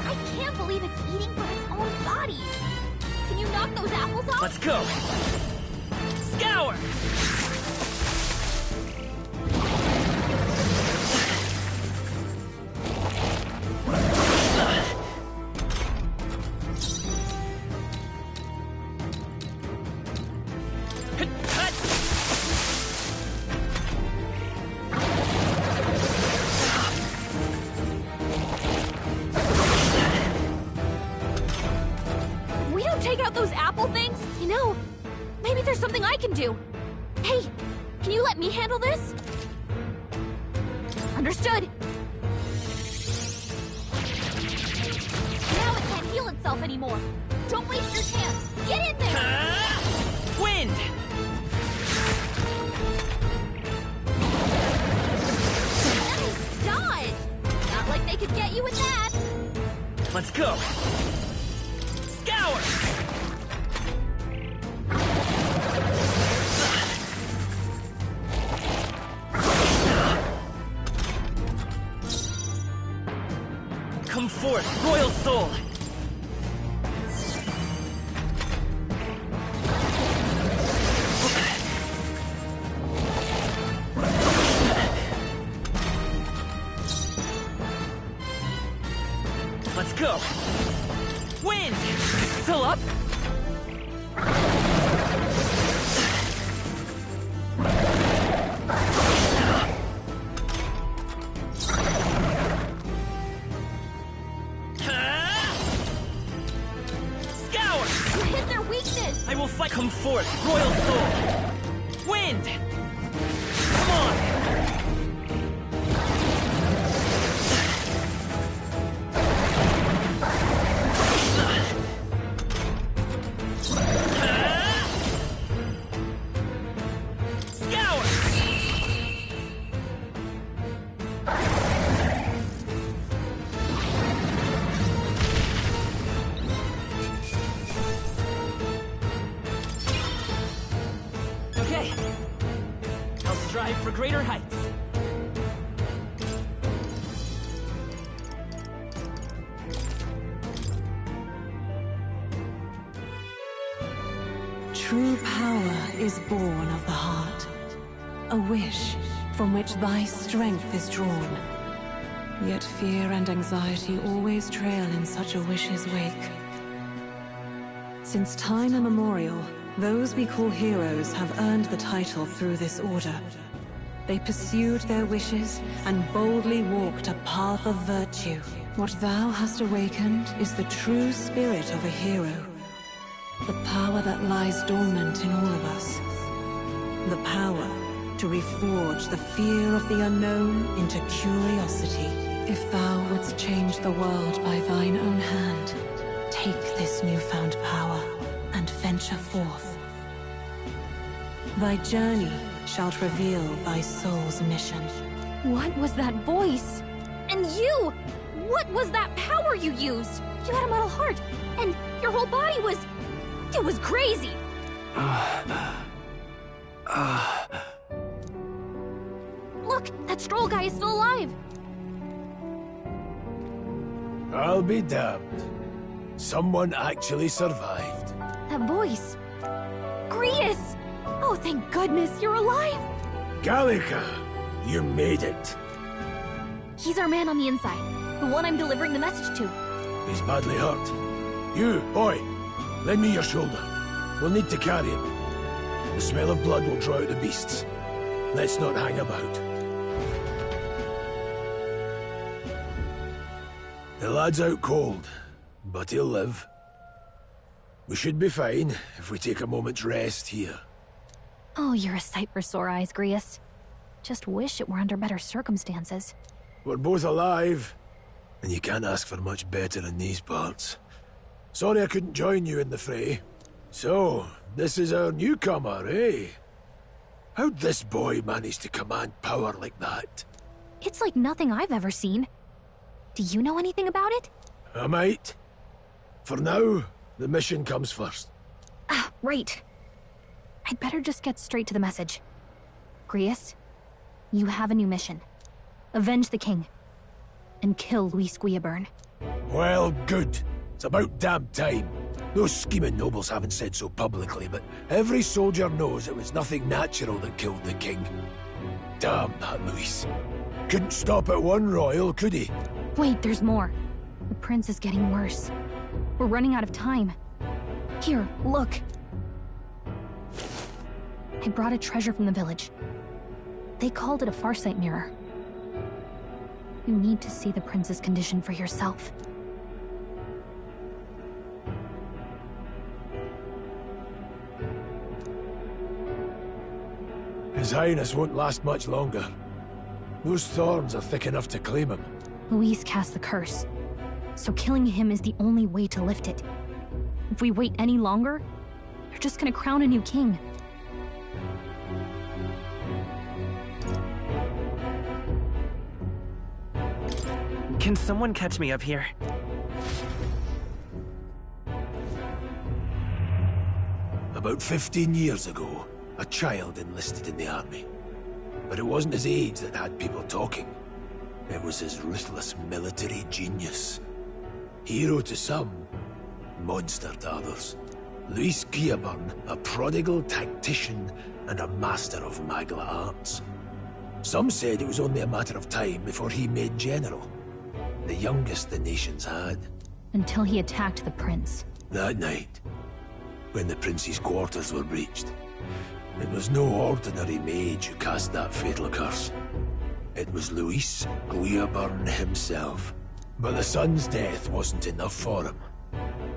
I can't believe it's eating from its own body! Can you knock those apples off? Let's go! Scour! can do. Hey, can you let me handle this? Understood. Now it can't heal itself anymore. Don't waste your chance. Get in there! Wind! Nice dodge! Not like they could get you with that. Let's go! Scour! Come forth, Royal Soul! Let's go! Wind! Still up? Scour! You hit their weakness! I will fight. Come forth, Royal Soul! Wind! Come on! Okay. I'll strive for greater heights. True power is born of the heart. A wish from which thy strength is drawn. Yet fear and anxiety always trail in such a wish's wake. Since time immemorial, those we call heroes have earned the title through this order. They pursued their wishes and boldly walked a path of virtue. What thou hast awakened is the true spirit of a hero. The power that lies dormant in all of us. The power to reforge the fear of the unknown into curiosity. If thou wouldst change the world by thine own hand, take this newfound power and venture forth. Thy journey shalt reveal thy soul's mission. What was that voice? And you! What was that power you used? You had a metal heart, and your whole body was... It was crazy! Look, that Stroll guy is still alive! I'll be damned. Someone actually survived. That voice... Grius! Oh, thank goodness, you're alive! Gallica, you made it. He's our man on the inside. The one I'm delivering the message to. He's badly hurt. You, boy, lend me your shoulder. We'll need to carry him. The smell of blood will draw out the beasts. Let's not hang about. The lad's out cold, but he'll live. We should be fine if we take a moment's rest here. Oh, you're a sight for sore eyes, Grius. Just wish it were under better circumstances. We're both alive, and you can't ask for much better in these parts. Sorry I couldn't join you in the fray. So, this is our newcomer, eh? How'd this boy manage to command power like that? It's like nothing I've ever seen. Do you know anything about it? I might. For now, the mission comes first. Ah, right. I'd better just get straight to the message. Grius, you have a new mission. Avenge the king. And kill Luis Guillaburn. Well, good. It's about damn time. Those scheming nobles haven't said so publicly, but every soldier knows it was nothing natural that killed the king. Damn that Luis. Couldn't stop at one royal, could he? Wait, there's more. The prince is getting worse. We're running out of time. Here, look. I brought a treasure from the village. They called it a farsight mirror. You need to see the prince's condition for yourself. His Highness won't last much longer. Those thorns are thick enough to claim him. Luis cast the curse, so killing him is the only way to lift it. If we wait any longer, they're just gonna crown a new king. Can someone catch me up here? About 15 years ago, a child enlisted in the army. But it wasn't his age that had people talking. It was his ruthless military genius. Hero to some, monster to others. Luis Guillaburn, a prodigal tactician and a master of Magla arts. Some said it was only a matter of time before he made general. The youngest the nations had. Until he attacked the prince. That night, when the prince's quarters were breached, it was no ordinary mage who cast that fatal curse. It was Luis Guillaburn himself. But the son's death wasn't enough for him.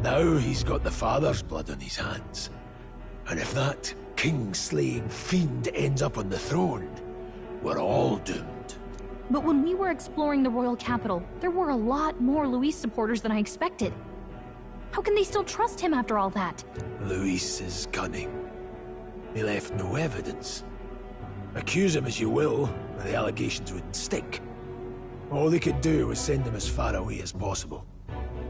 Now he's got the father's blood on his hands. And if that king-slaying fiend ends up on the throne, we're all doomed. But when we were exploring the royal capital, there were a lot more Luis supporters than I expected. How can they still trust him after all that? Luis is cunning. He left no evidence. Accuse him as you will, but the allegations wouldn't stick. All they could do was send him as far away as possible.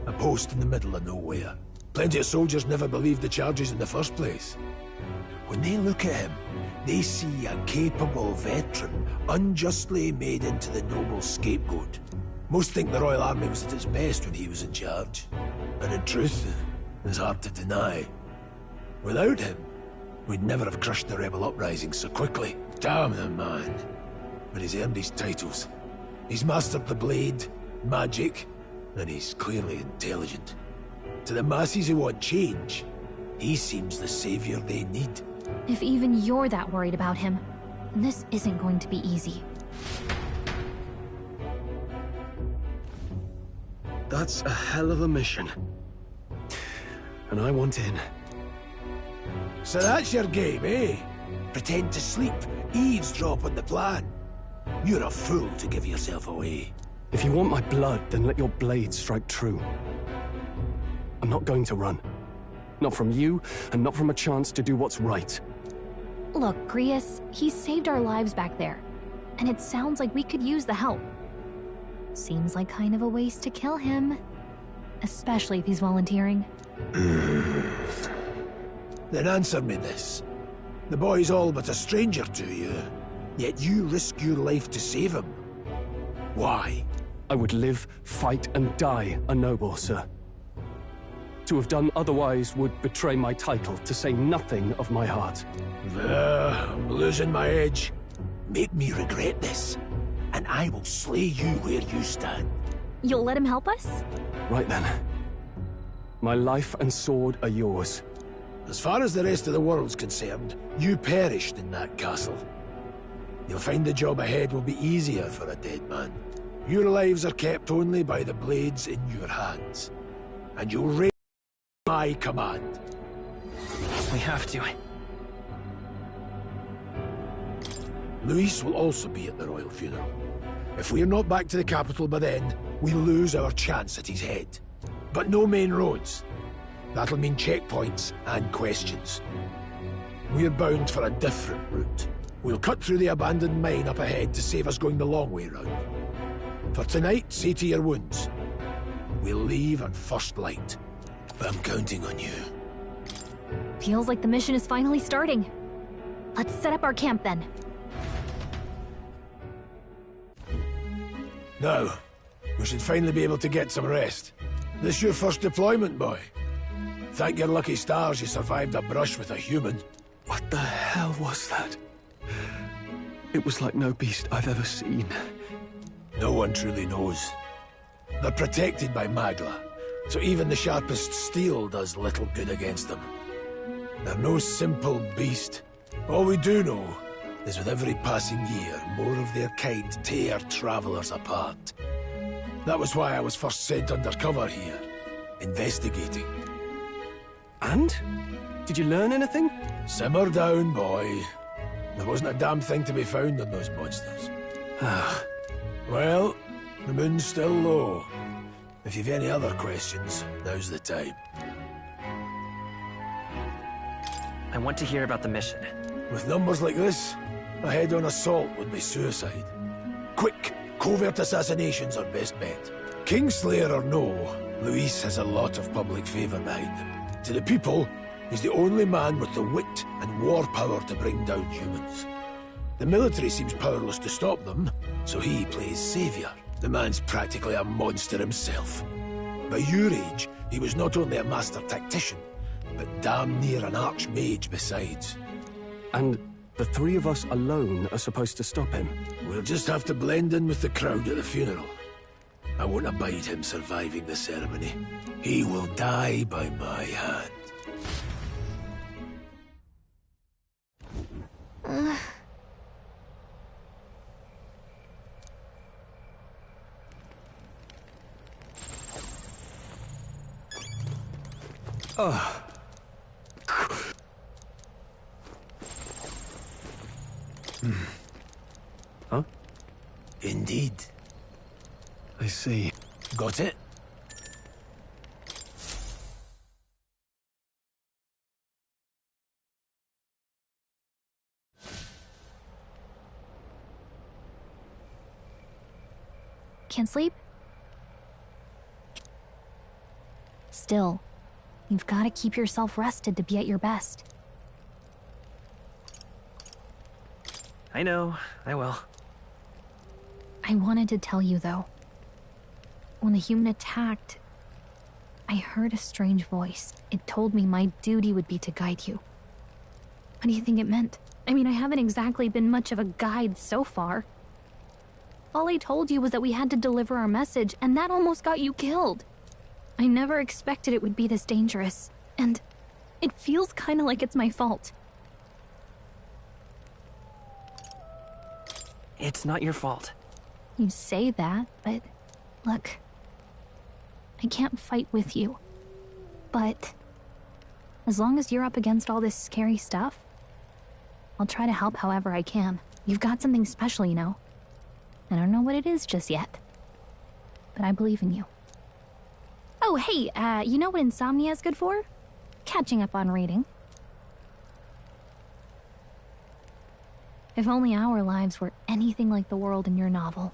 A post in the middle of nowhere. Plenty of soldiers never believed the charges in the first place. When they look at him, they see a capable veteran unjustly made into the noble scapegoat. Most think the Royal Army was at its best when he was in charge. And in truth, it's hard to deny. Without him, we'd never have crushed the rebel uprising so quickly. Damn the man. But he's earned his titles. He's mastered the blade, magic, and he's clearly intelligent. To the masses who want change, he seems the savior they need. If even you're that worried about him, then this isn't going to be easy. That's a hell of a mission. And I want in. So that's your game, eh? Pretend to sleep, eavesdrop on the plan. You're a fool to give yourself away. If you want my blood, then let your blade strike true. I'm not going to run. Not from you, and not from a chance to do what's right. Look, Grius, he saved our lives back there. And it sounds like we could use the help. Seems like kind of a waste to kill him. Especially if he's volunteering. Then answer me this. The boy's all but a stranger to you, yet you risk your life to save him. Why? I would live, fight, and die a noble, sir. To have done otherwise would betray my title, to say nothing of my heart. I'm losing my edge. Make me regret this, and I will slay you where you stand. You'll let him help us? Right then. My life and sword are yours. As far as the rest of the world's concerned, you perished in that castle. You'll find the job ahead will be easier for a dead man. Your lives are kept only by the blades in your hands. And you'll reign my command. We have to. Luis will also be at the royal funeral. If we're not back to the capital by then, we lose our chance at his head. But no main roads. That'll mean checkpoints and questions. We're bound for a different route. We'll cut through the abandoned mine up ahead to save us going the long way round. For tonight, see to your wounds. We'll leave at first light. I'm counting on you. Feels like the mission is finally starting. Let's set up our camp then. Now, we should finally be able to get some rest. This your first deployment, boy? Thank your lucky stars you survived a brush with a human. What the hell was that? It was like no beast I've ever seen. No one truly knows. They're protected by Magla, so even the sharpest steel does little good against them. They're no simple beast. All we do know is with every passing year, more of their kind tear travelers apart. That was why I was first sent undercover here, investigating. And? Did you learn anything? Simmer down, boy. There wasn't a damn thing to be found on those monsters. Well, the moon's still low. If you've any other questions, now's the time. I want to hear about the mission. With numbers like this, a head-on assault would be suicide. Quick, covert assassinations are best bet. Kingslayer or no, Luis has a lot of public favour behind him. To the people, he's the only man with the wit and war power to bring down humans. The military seems powerless to stop them, so he plays saviour. The man's practically a monster himself. By your age, he was not only a master tactician, but damn near an archmage besides. And the three of us alone are supposed to stop him? We'll just have to blend in with the crowd at the funeral. I won't abide him surviving the ceremony. He will die by my hand. Huh? Indeed. I see. Got it? Can't sleep? Still, you've got to keep yourself rested to be at your best. I know, I will. I wanted to tell you, though. When the human attacked, I heard a strange voice. It told me my duty would be to guide you. What do you think it meant? I mean, I haven't exactly been much of a guide so far. All I told you was that we had to deliver our message, and that almost got you killed. I never expected it would be this dangerous, and it feels kind of like it's my fault. It's not your fault. You say that, but look, I can't fight with you. But as long as you're up against all this scary stuff, I'll try to help however I can. You've got something special, you know. I don't know what it is just yet, but I believe in you. Oh, hey, you know what insomnia is good for? Catching up on reading. If only our lives were anything like the world in your novel.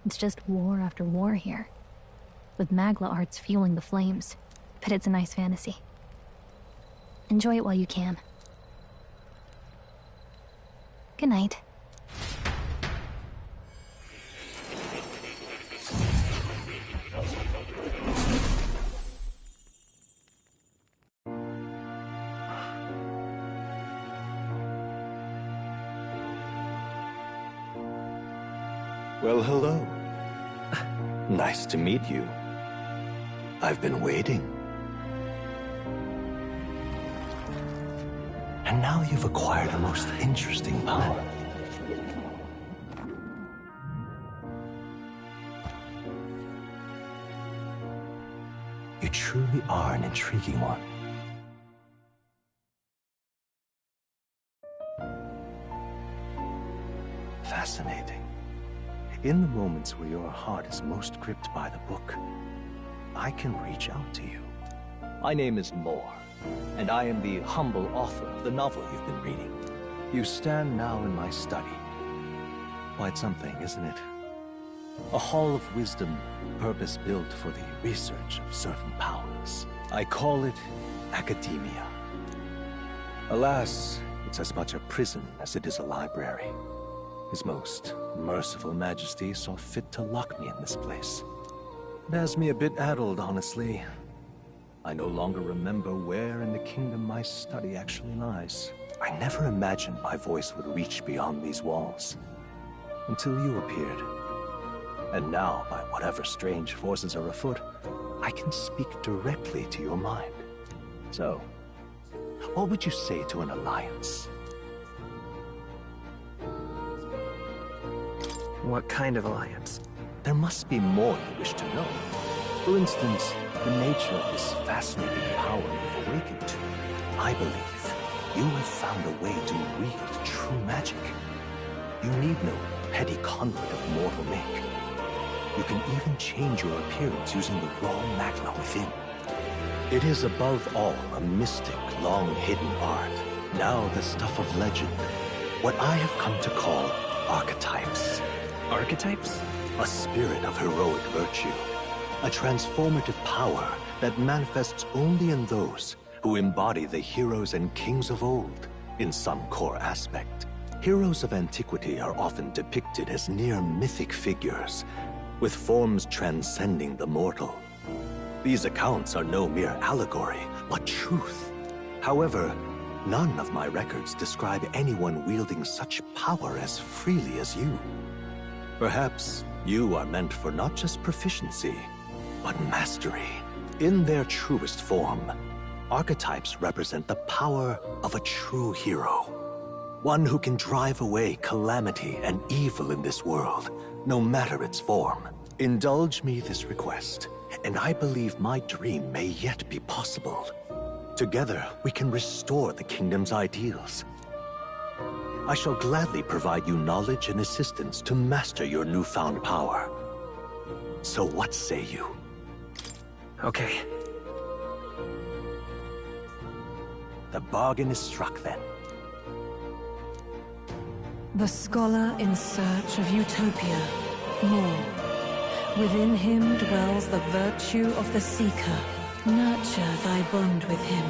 It's just war after war here, with Magla arts fueling the flames, but it's a nice fantasy. Enjoy it while you can. Good night. Well, hello. Nice to meet you. I've been waiting. And now you've acquired a most interesting power. You truly are an intriguing one. Fascinating. In the moments where your heart is most gripped by the book, I can reach out to you. My name is Moore, and I am the humble author of the novel you've been reading. You stand now in my study. Quite something, isn't it? A hall of wisdom, purpose-built for the research of certain powers. I call it academia. Alas, it's as much a prison as it is a library. His most merciful majesty saw fit to lock me in this place. It has me a bit addled, honestly. I no longer remember where in the kingdom my study actually lies. I never imagined my voice would reach beyond these walls. Until you appeared. And now, by whatever strange forces are afoot, I can speak directly to your mind. So, what would you say to an alliance? What kind of alliance? There must be more you wish to know. For instance, the nature of this fascinating power you've awakened to. I believe you have found a way to wield true magic. You need no petty conduit of mortal make. You can even change your appearance using the raw magma within. It is above all a mystic, long-hidden art, now the stuff of legend. What I have come to call archetypes. Archetypes? A spirit of heroic virtue. A transformative power that manifests only in those who embody the heroes and kings of old in some core aspect. Heroes of antiquity are often depicted as near mythic figures, with forms transcending the mortal. These accounts are no mere allegory, but truth. However, none of my records describe anyone wielding such power as freely as you. Perhaps you are meant for not just proficiency, but mastery. In their truest form, archetypes represent the power of a true hero. One who can drive away calamity and evil in this world, no matter its form. Indulge me this request, and I believe my dream may yet be possible. Together, we can restore the kingdom's ideals. I shall gladly provide you knowledge and assistance to master your newfound power. So what say you? Okay. The bargain is struck then. The scholar in search of utopia. More. Within him dwells the virtue of the seeker. Nurture thy bond with him,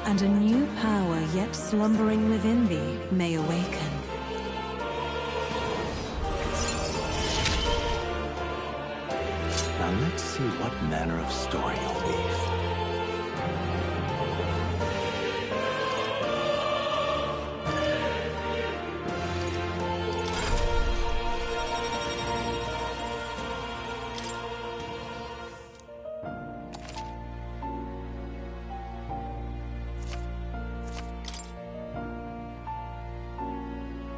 and a new power yet slumbering within thee may awaken. Now let's see what manner of story you'll weave.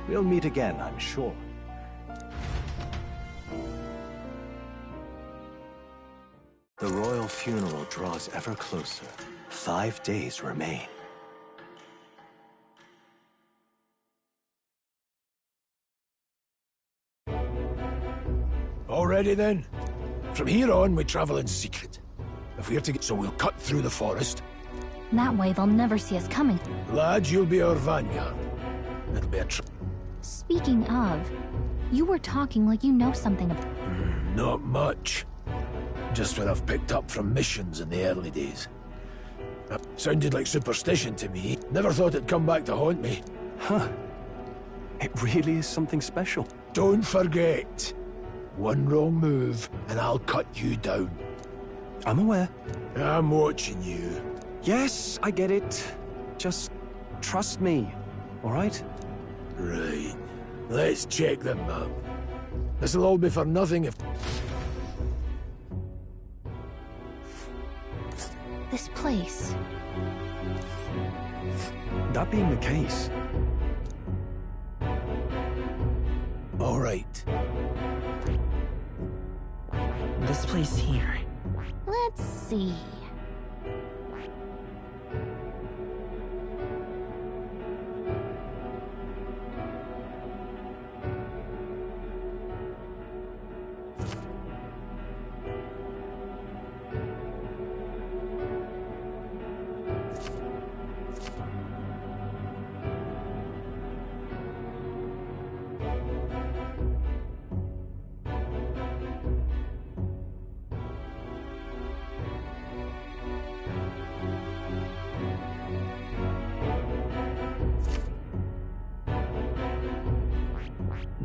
We'll meet again, I'm sure. The royal funeral draws ever closer. 5 days remain. Already then? From here on, we travel in secret. If we're to get, so we'll cut through the forest. That way they'll never see us coming. Lads, you'll be our vanguard. It'll be a Speaking of, you were talking like you know something about... Not much. Just what I've picked up from missions in the early days. Sounded like superstition to me. Never thought it'd come back to haunt me. Huh. It really is something special. Don't forget. One wrong move, and I'll cut you down. I'm aware. I'm watching you. Yes, I get it. Just trust me, all right? Right. Let's check the map. This'll all be for nothing if... This place... That being the case... All right. This place here. Let's see...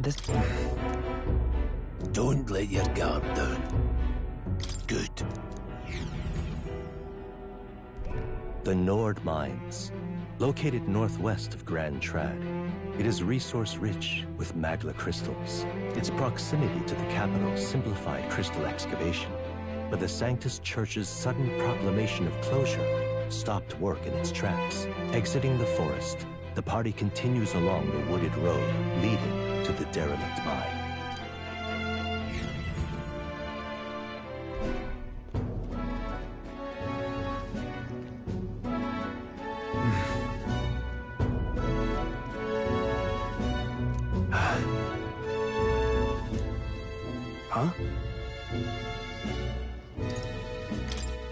This... Don't let your guard down. Good. The Nord Mines, located northwest of Grand Trad. It is resource-rich with magma crystals. Its proximity to the capital simplified crystal excavation, but the Sanctus Church's sudden proclamation of closure stopped work in its tracks. Exiting the forest, the party continues along the wooded road leading to the derelict mine. Huh?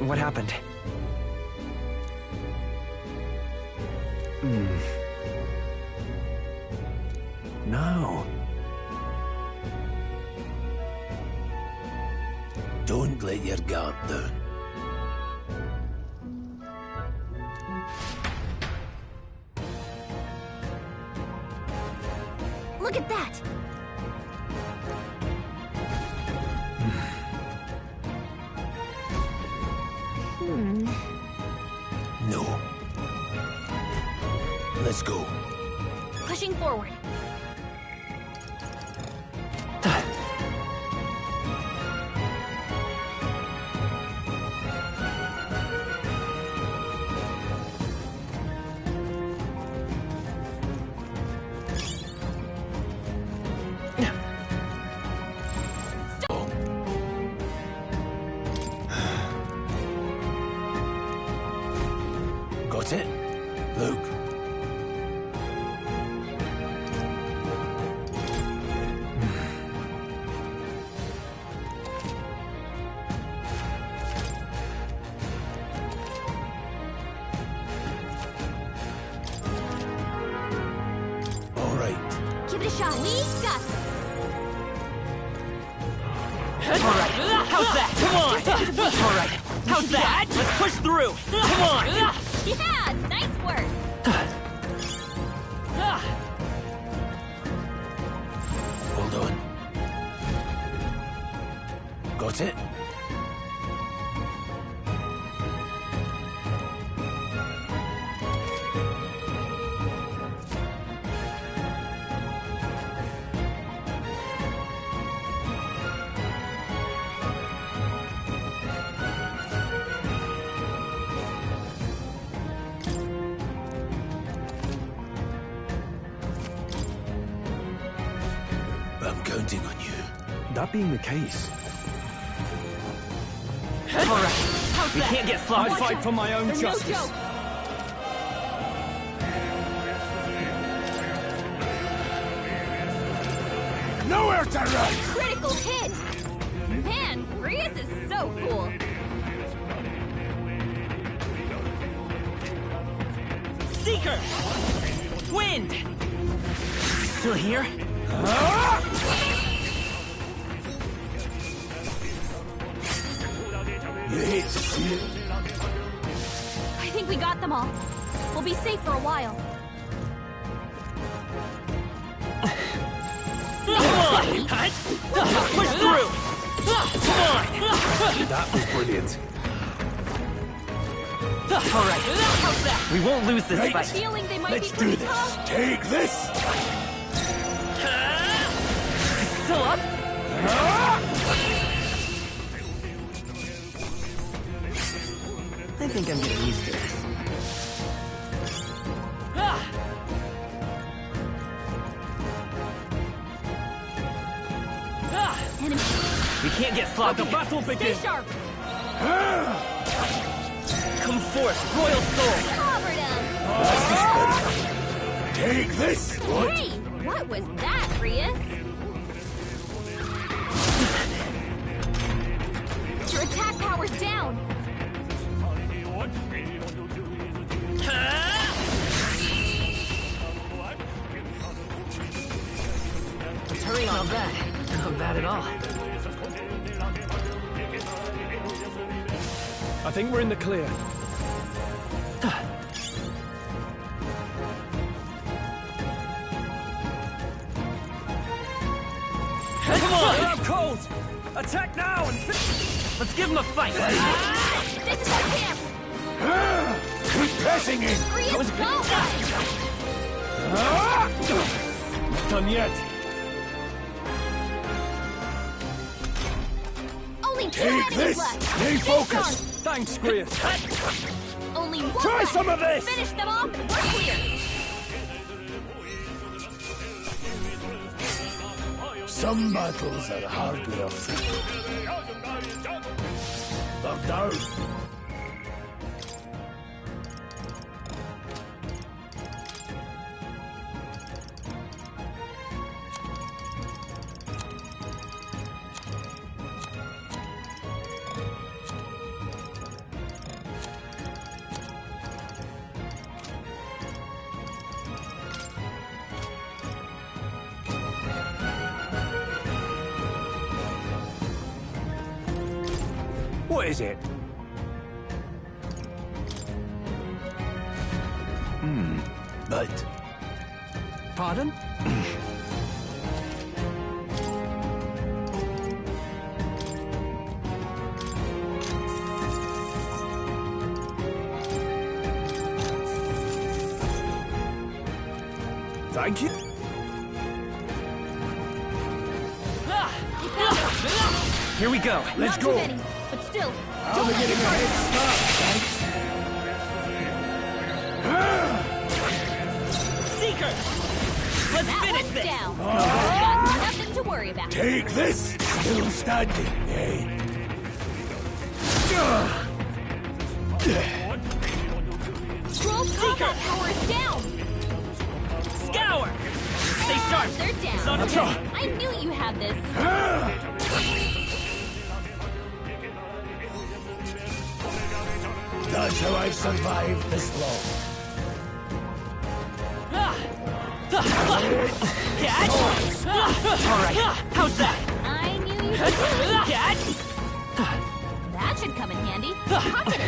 What happened? No. Don't let your guard down. Look at that! No. Let's go. Pushing forward. Got it? Look. All right. Give it a shot. We got this. Alright, how's that? Come on! Alright, how's that? Let's push through! Come on! Yeah, nice work. Hold on. Got it? I'm counting on you. That being the case, Alright, we can't get sloppy. I fight for my own They're justice. no joke. Nowhere to run! Critical hit! Man, Rias is so cool. Seeker! Wind! Still here? You hate to see it. I think we got them all. We'll be safe for a while. Come on! Push through! Come on! that was brilliant. Alright, how's that? We won't lose this Right. fight. Feeling they might Let's be do pretty this. tough. Take this! Still up? I think I'm getting used to this. Enemy. We can't get sloppy. Let the battle Stay begin. sharp. Come forth, Royal Soul! Covered him. Take this! What? Hey, what was that, Rias? Your attack power's down. Hurry on, not bad. Not bad at all. I think we're in the clear. Come on! They're out cold! Attack now and Let's give him a fight! This is our chance. Keep pressing in! Rias, go! not done yet. Only two Take enemies this! left. Stay Stay focused! Thanks, Grius. sharp. Only one Try left. some of this! Finish them off and we're clear. Some battles are hardly a fight. They're down. is it? But... Pardon? Thank you. Here we go. Let's Not go. too many, but still. I'll be getting a head start, thanks. Seeker! Let's That finish one's this! down. Got nothing to worry about. Take this! Still standing, eh? Scroll Seeker power is down. Scour! Stay sharp! They're down. It's on its own. I knew you had this. That's how I've survived this long. Catch! Alright, how's that? I knew you could do it. Catch! That should come in handy. Pocket it.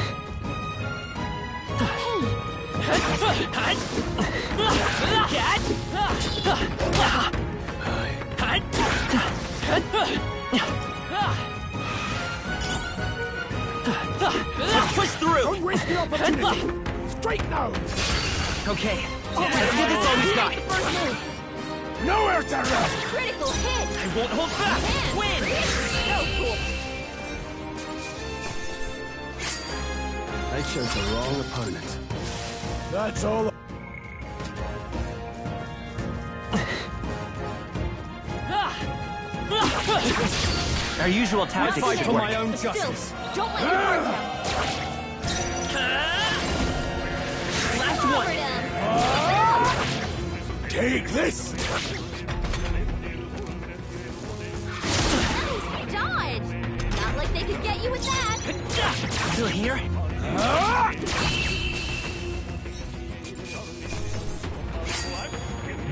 Let's push through! Don't waste the opportunity! Straight now! Okay, let's give this all we've got. First move. Nowhere to run! Critical hit. I won't hold back! Man, Win! so cool. I chose the wrong opponent. That's all. Our usual tactics Fight should for work. my own Still, justice. don't let your guard down. Last Power one! down. Take this! Nice dodge. Not like they could get you with that. Still here?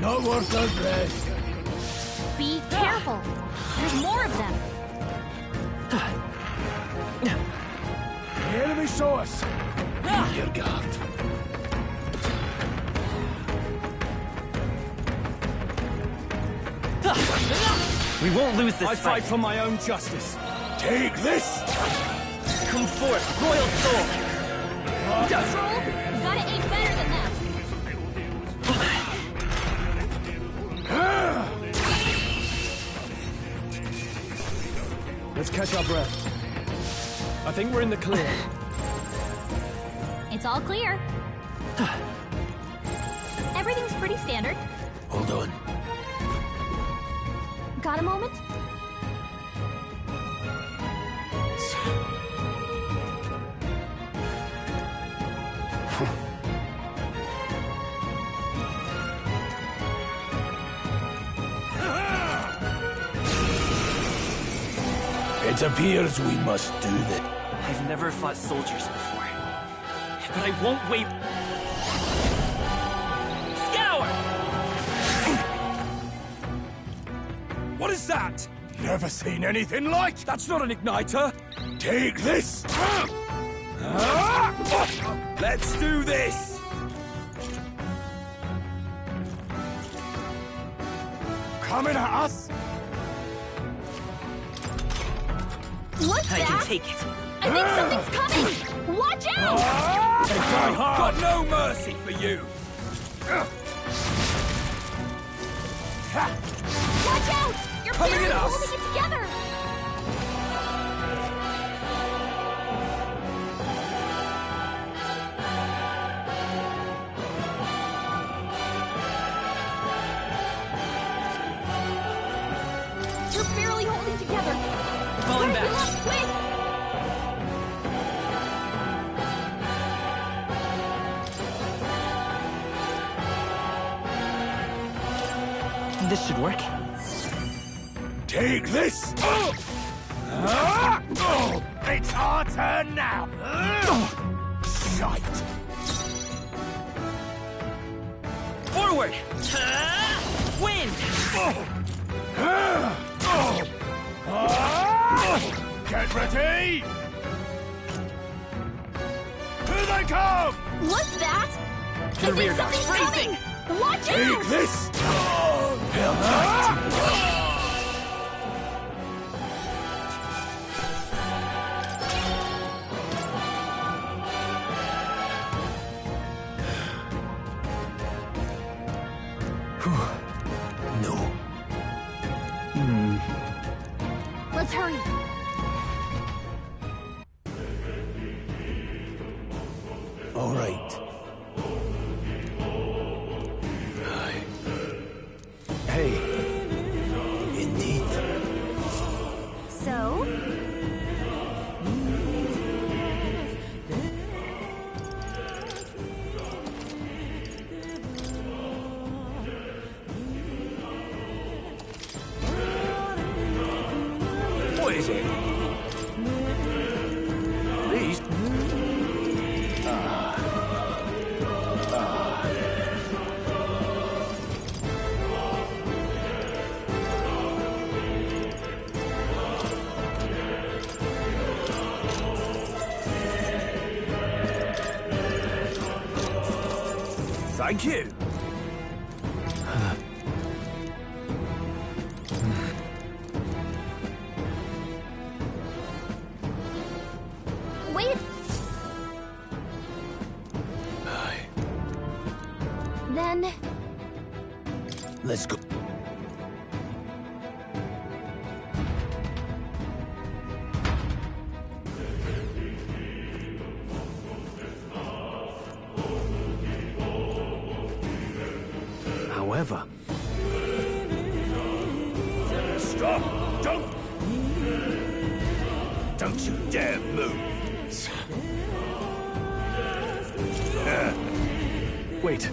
Not worth our breath. Be careful. There's more of them. The enemy saw us. Be your guard. We won't lose this I fight for my own justice. Take this! Come forth, Royal Soul! Troll, you gotta aim better than that. Let's catch our breath. I think we're in the clear. It's all clear. Everything's pretty standard. Hold on. Got a moment? It appears we must do that. I've never fought soldiers before, but I won't wait. Scour! What is that? Never seen anything like. That's not an igniter. Take this! Let's do this! Coming at us? What's I that? can take it. I think something's coming! Watch out! Got no mercy for you. Watch out! You're Coming barely at us. holding it together! You're barely holding together. Falling Hurry, back. look, quick! This should work. Take this! It's our turn now! Shite! Forward! Wind! Get ready! they come! What's that? To the rear, guard. Something's coming! Watch out! Take this! Hell no! Let's hurry. All right. Hey. Indeed. So? What is it? These? Thank you. Wait. Then... Let's go. However... Stop! Don't you dare move! Wait.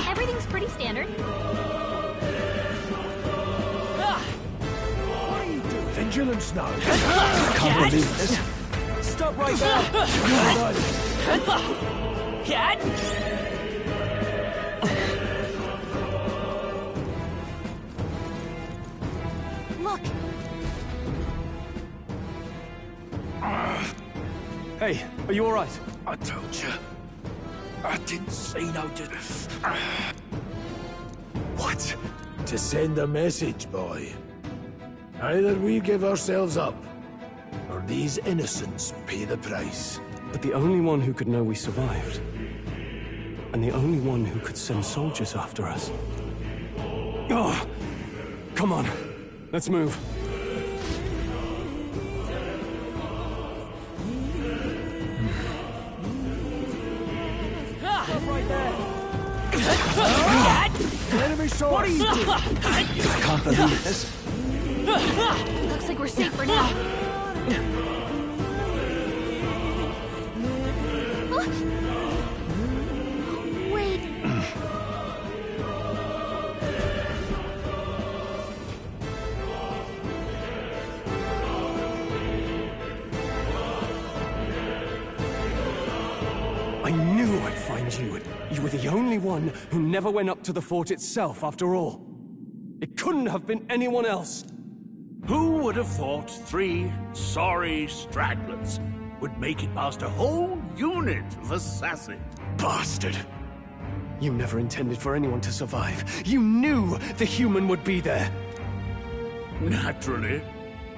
Everything's pretty standard. Vigilance now. I can't believe this. Stop right there! Look. Hey, are you all right? I told you. I didn't see no... What? To send a message, boy. Either we give ourselves up, or these innocents pay the price. But the only one who could know we survived, and the only one who could send soldiers after us. Oh! Come on, let's move. Right there! Enemy sword! What are you doing? I can't believe this. Looks like we're safe for now. Wait. I knew I'd find you. You were the only one who never went up to the fort itself, after all. It couldn't have been anyone else. Who would have thought 3 sorry stragglers would make it past a whole unit of assassins? Bastard! You never intended for anyone to survive. You knew the human would be there. Naturally.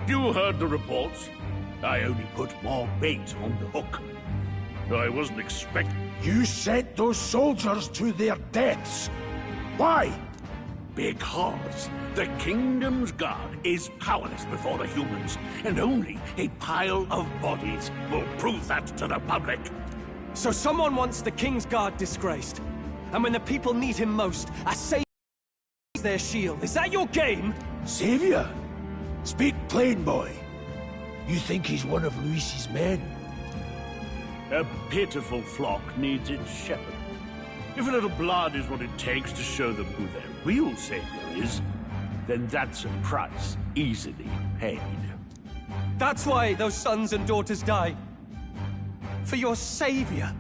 You heard the reports. I only put more bait on the hook. I wasn't expecting... You sent those soldiers to their deaths. Why? Because the Kingdom's Guard is powerless before the humans, and only a pile of bodies will prove that to the public. So someone wants the King's Guard disgraced. And when the people need him most, a savior is their shield. Is that your game? Savior? Speak plain, boy. You think he's one of Luis's men? A pitiful flock needs its shepherd. If a little blood is what it takes to show them who their real savior is, then that's a price easily paid. That's why those sons and daughters died. For your savior.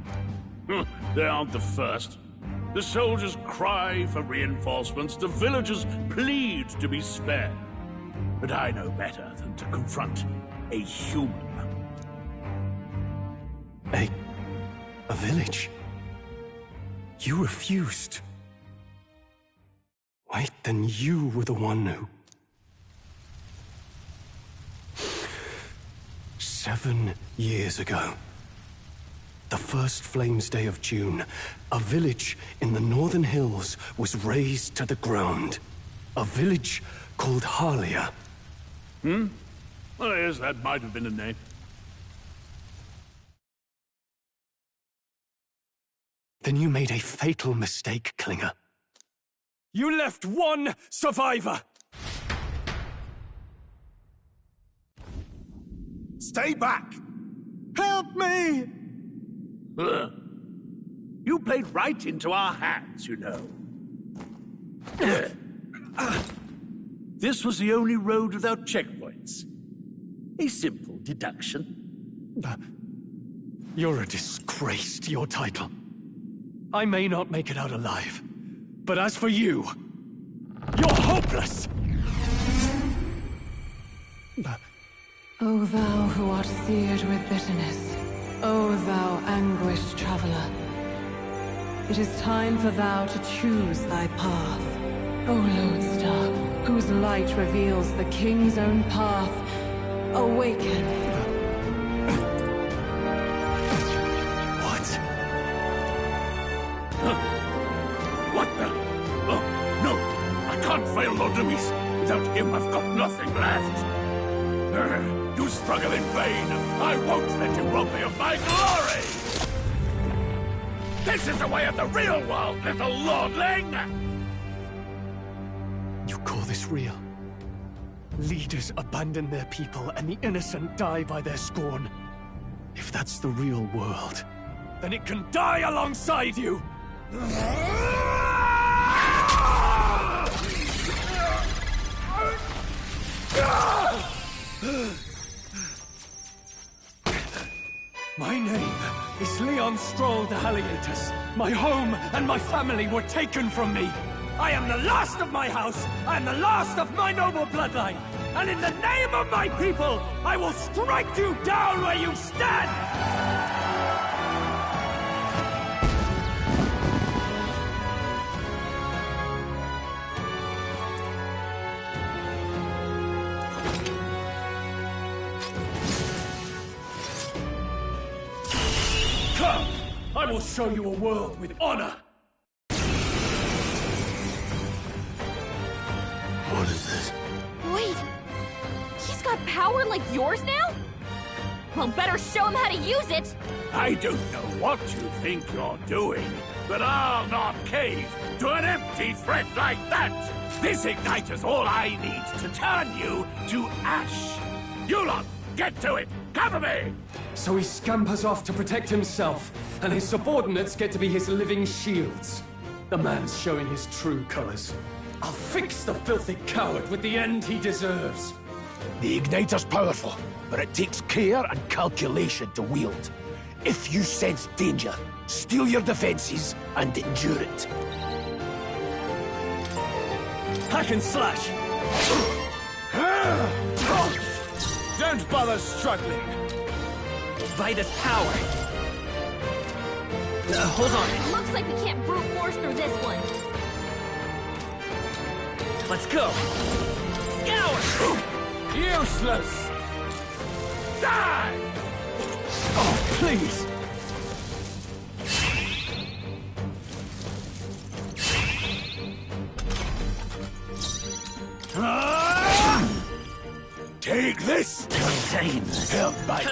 They aren't the first. The soldiers cry for reinforcements, the villagers plead to be spared. But I know better than to confront a human. A village? You refused. Wait, then you were the one who... 7 years ago, the first Flames Day of June, a village in the northern hills was razed to the ground. A village called Harlia. Well, yes, that might have been a name. Then you made a fatal mistake, Klinger. You left one survivor! Stay back! Help me! You played right into our hands, you know. This was the only road without checkpoints. A simple deduction. You're a disgrace to your title. I may not make it out alive, but as for you, you're hopeless! O thou who art seared with bitterness, O thou anguished traveler, it is time for thou to choose thy path. O lodestar, whose light reveals the king's own path, awaken. What the? Oh, no! I can't fail Lord Luis. Without him, I've got nothing left. You struggle in vain. I won't let you rob me of my glory! This is the way of the real world, little lordling! You call this real? Leaders abandon their people and the innocent die by their scorn. If that's the real world, then it can die alongside you! My name is Leon Stroll de Halietus. My home and my family were taken from me. I am the last of my house, I am the last of my noble bloodline. And in the name of my people, I will strike you down where you stand! Come! I will show you a world with honor! What is this? Wait! He's got power like yours now? Well, better show him how to use it! I don't know what you think you're doing, but I'll not cave to an empty threat like that! This igniter's all I need to turn you to ash! You lot, get to it! Cover me! So he scampers off to protect himself, and his subordinates get to be his living shields. The man's showing his true colors. I'll fix the filthy coward with the end he deserves. The igniter's powerful, but it takes care and calculation to wield. If you sense danger, steel your defenses and endure it. Hack and slash! Don't bother struggling. Vitus power. Hold on. Looks like we can't brute force through this one. Let's go. Scour! Useless! Die! Oh, please! Take this! Help my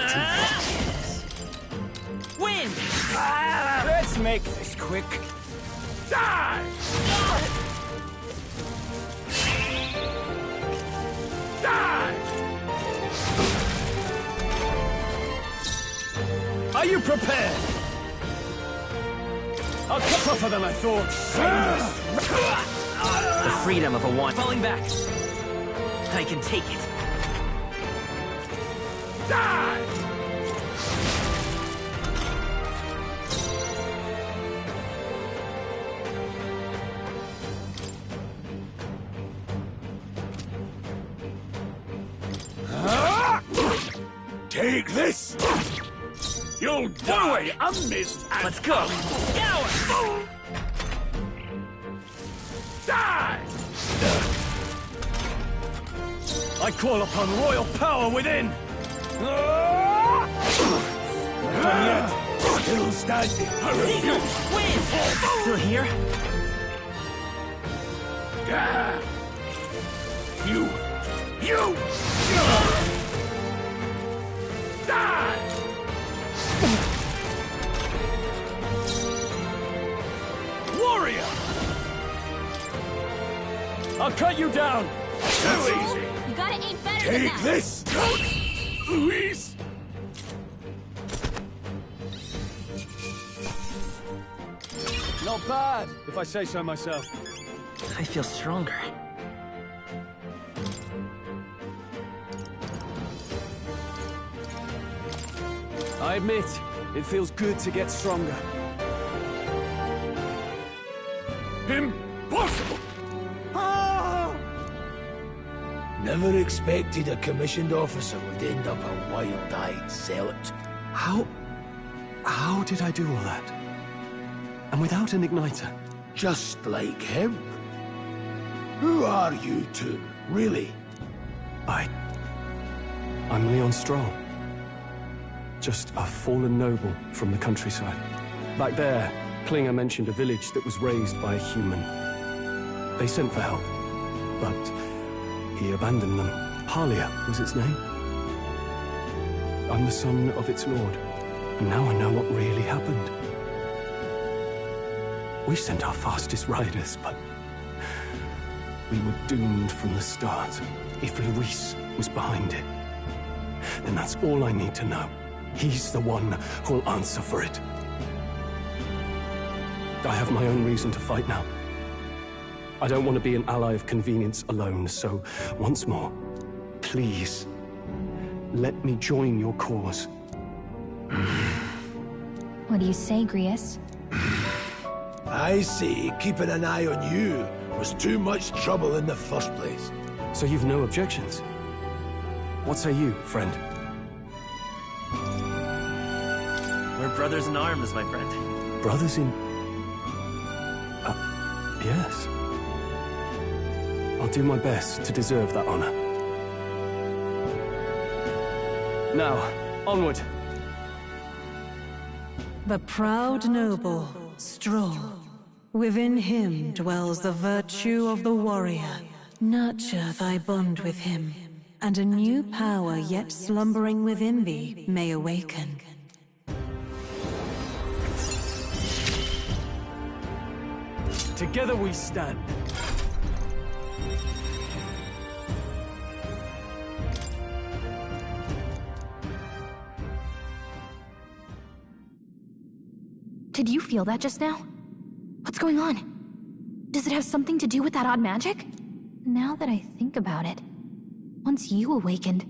Win! Let's make this quick. Die! Die! Are you prepared? I'll cut tougher than I thought. The freedom of a wand. Falling back. I can take it. Die! Take this! You'll die unmissed and let's go! Scour! Die! I call upon royal power within! Not yet. Still standing. Win! Still here? You! Die! Warrior! I'll cut you down! Too easy! You gotta aim better than Take that. this! Louise! Not bad, if I say so myself. I feel stronger. I admit, it feels good to get stronger. Impossible! Never expected a commissioned officer would end up a wild-eyed zealot. How did I do all that? And without an igniter? Just like him. Who are you two, really? I'm Leon Stroll. Just a fallen noble from the countryside. Back there, Klinger mentioned a village that was raised by a human. They sent for help, but he abandoned them. Halia was its name. I'm the son of its lord, and now I know what really happened. We sent our fastest riders, but we were doomed from the start. If Luis was behind it, then that's all I need to know. He's the one who'll answer for it. I have my own reason to fight now. I don't want to be an ally of convenience alone, so once more, please, let me join your cause. What do you say, Grius? I say keeping an eye on you was too much trouble in the first place. So you've no objections? What say you, friend? We're brothers in arms, my friend. Brothers in... yes. I'll do my best to deserve that honor. Now, onward. The proud noble, Stroll. Within him dwells the virtue of the warrior. Nurture thy bond with him, and a new power yet slumbering within thee may awaken. Together we stand. Did you feel that just now? What's going on? Does it have something to do with that odd magic? Now that I think about it, once you awakened,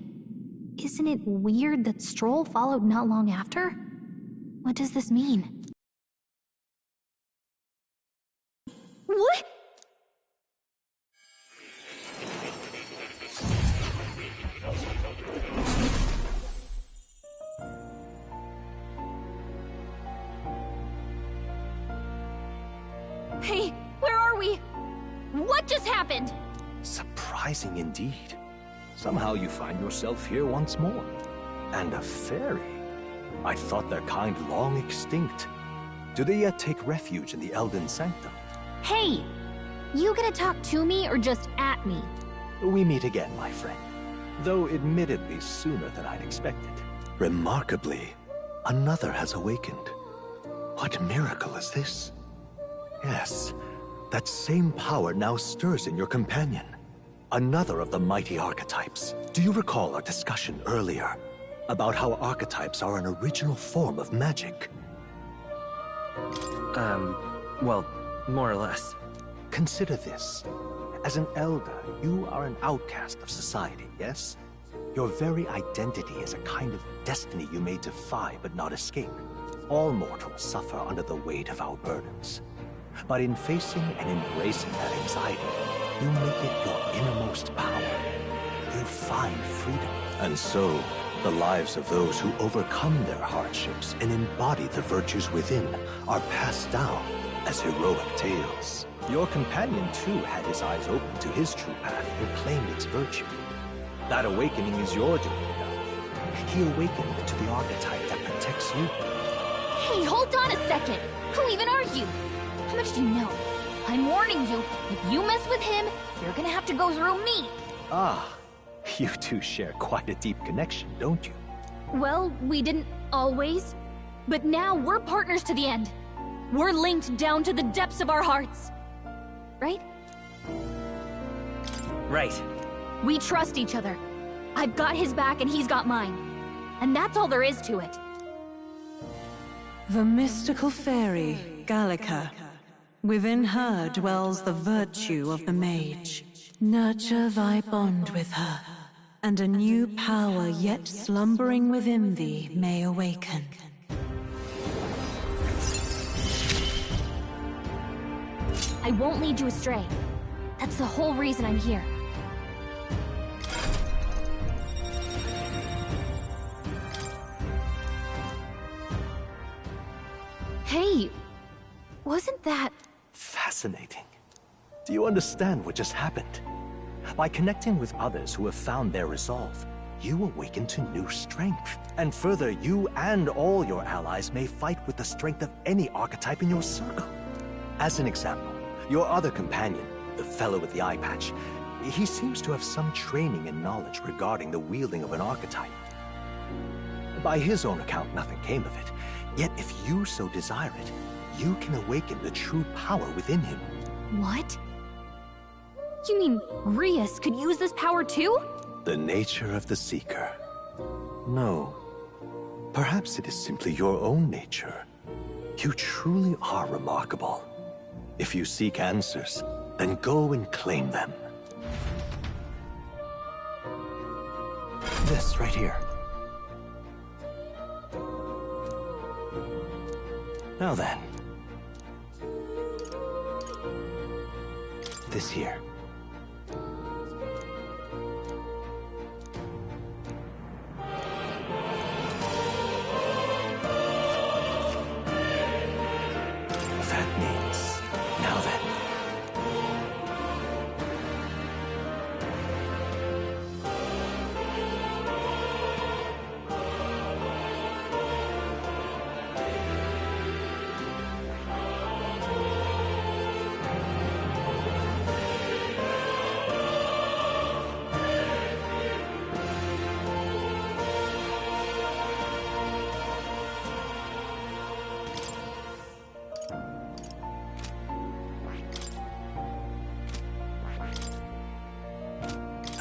isn't it weird that Stroll followed not long after? What does this mean? What? Hey, where are we? What just happened? Surprising indeed. Somehow you find yourself here once more. And a fairy. I thought their kind long extinct. Do they yet take refuge in the Elden Sanctum? Hey! You gonna talk to me or just at me? We meet again, my friend. Though admittedly sooner than I'd expected. Remarkably, another has awakened. What miracle is this? Yes, that same power now stirs in your companion. Another of the mighty archetypes. Do you recall our discussion earlier about how archetypes are an original form of magic? Well, more or less. Consider this. As an elder, you are an outcast of society, yes? Your very identity is a kind of destiny you may defy but not escape. All mortals suffer under the weight of our burdens. But in facing and embracing that anxiety, you make it your innermost power. You find freedom. And so, The lives of those who overcome their hardships and embody the virtues within are passed down as heroic tales. Your companion, too, had his eyes open to his true path and claimed its virtue. That awakening is your doing now. He awakened to the archetype that protects you. Hey, hold on a second! Who even are you? How much do you know? I'm warning you, if you mess with him, you're gonna have to go through me! Ah, you two share quite a deep connection, don't you? Well, we didn't always. But now we're partners to the end. We're linked down to the depths of our hearts. Right? Right. We trust each other. I've got his back and he's got mine. And that's all there is to it. The mystical fairy, Gallica. Within her dwells the virtue of the mage. Nurture thy bond with her, and a new power yet slumbering within thee may awaken. I won't lead you astray. That's the whole reason I'm here. Hey, wasn't that... Fascinating. Do you understand what just happened? By connecting with others who have found their resolve, you awaken to new strength. And further, you and all your allies may fight with the strength of any archetype in your circle. As an example, your other companion, the fellow with the eye patch, he seems to have some training and knowledge regarding the wielding of an archetype. By his own account, nothing came of it. Yet if you so desire it, you can awaken the true power within him. What? You mean Rias could use this power too? The nature of the Seeker. No. Perhaps it is simply your own nature. You truly are remarkable. If you seek answers, then go and claim them. This right here. Now then. This here. That means, now then.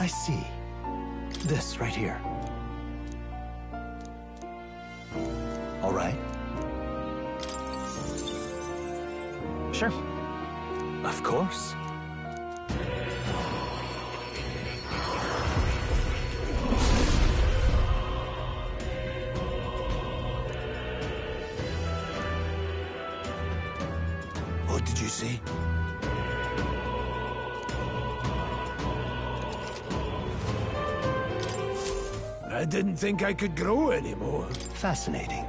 I see. This right here. All right. Sure. Of course. What did you say? I didn't think I could grow anymore. Fascinating.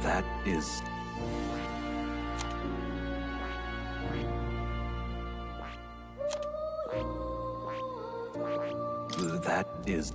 That is... That is...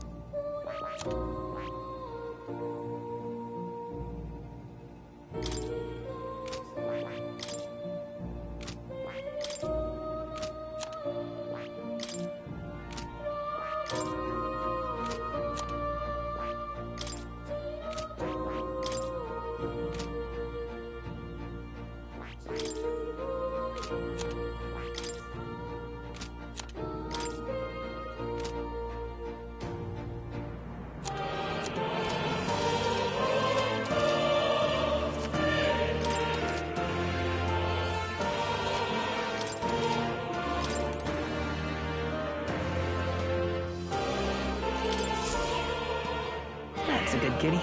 good kitty.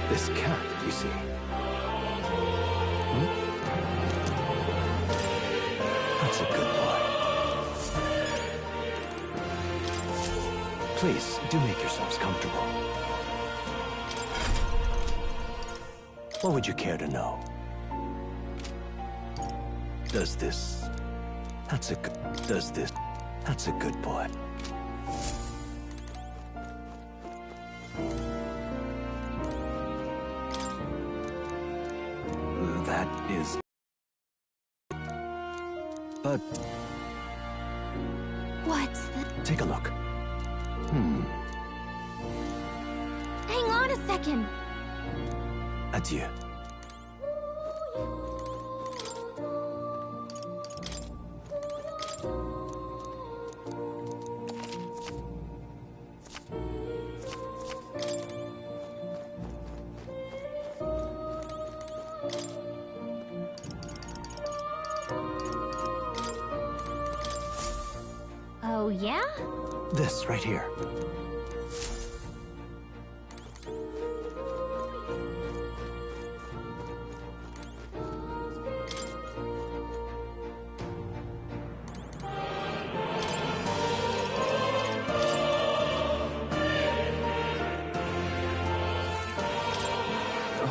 This cat, you see. That's a good boy. Please, do make yourselves comfortable. What would you care to know? Does this... That's a good boy. That is... But... What's the... Take a look. Hang on a second! Adieu. Oh, yeah? This right here.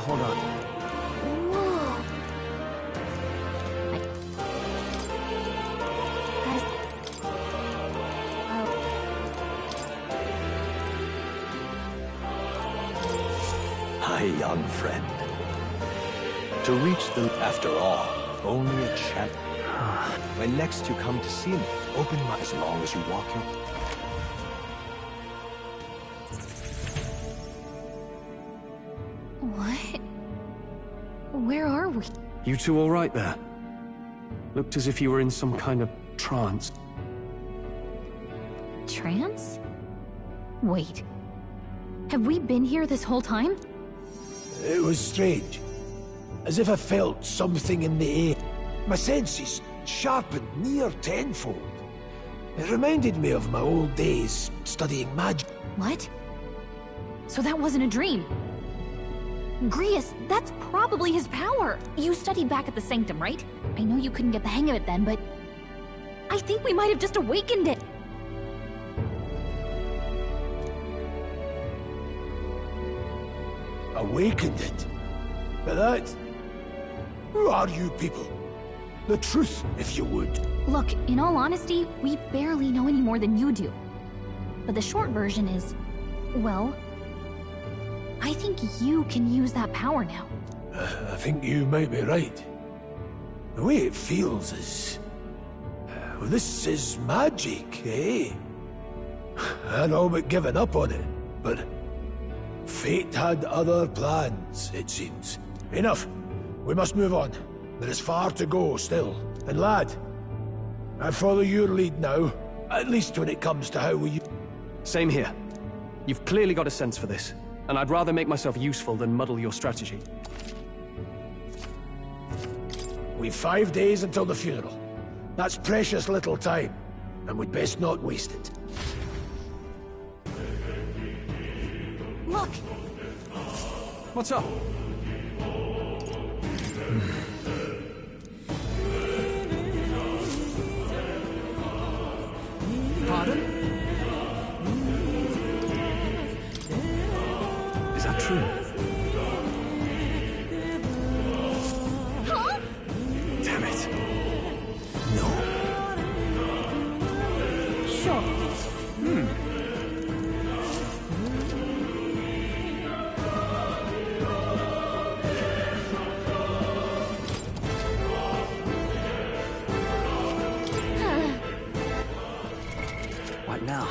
Hold on. Whoa! Hi, young friend. To reach the... After all, only a champ. When next you come to see me, open my... As long as you walk your... What? Where are we? You two all right there? Looked as if you were in some kind of trance. Trance? Wait. Have we been here this whole time? It was strange. As if I felt something in the air. My senses sharpened near tenfold. It reminded me of my old days studying magic. What? So that wasn't a dream. Grius, that's probably his power. You studied back at the Sanctum, right? I know you couldn't get the hang of it then, but I think we might have just awakened it. Awakened it? But that... Who are you people? The truth, if you would. Look, in all honesty, we barely know any more than you do. But the short version is, well, I think you can use that power now. I think you might be right. The way it feels is... Well, this is magic, eh? I'd all but given up on it, but... Fate had other plans, it seems. Enough. We must move on. There is far to go still. And lad, I follow your lead now, at least when it comes to how we... Same here. You've clearly got a sense for this, and I'd rather make myself useful than muddle your strategy. We've 5 days until the funeral. That's precious little time, and we'd best not waste it. Look! What's up? Pardon? Is that true? Huh? Damn it. No. Sure. What now?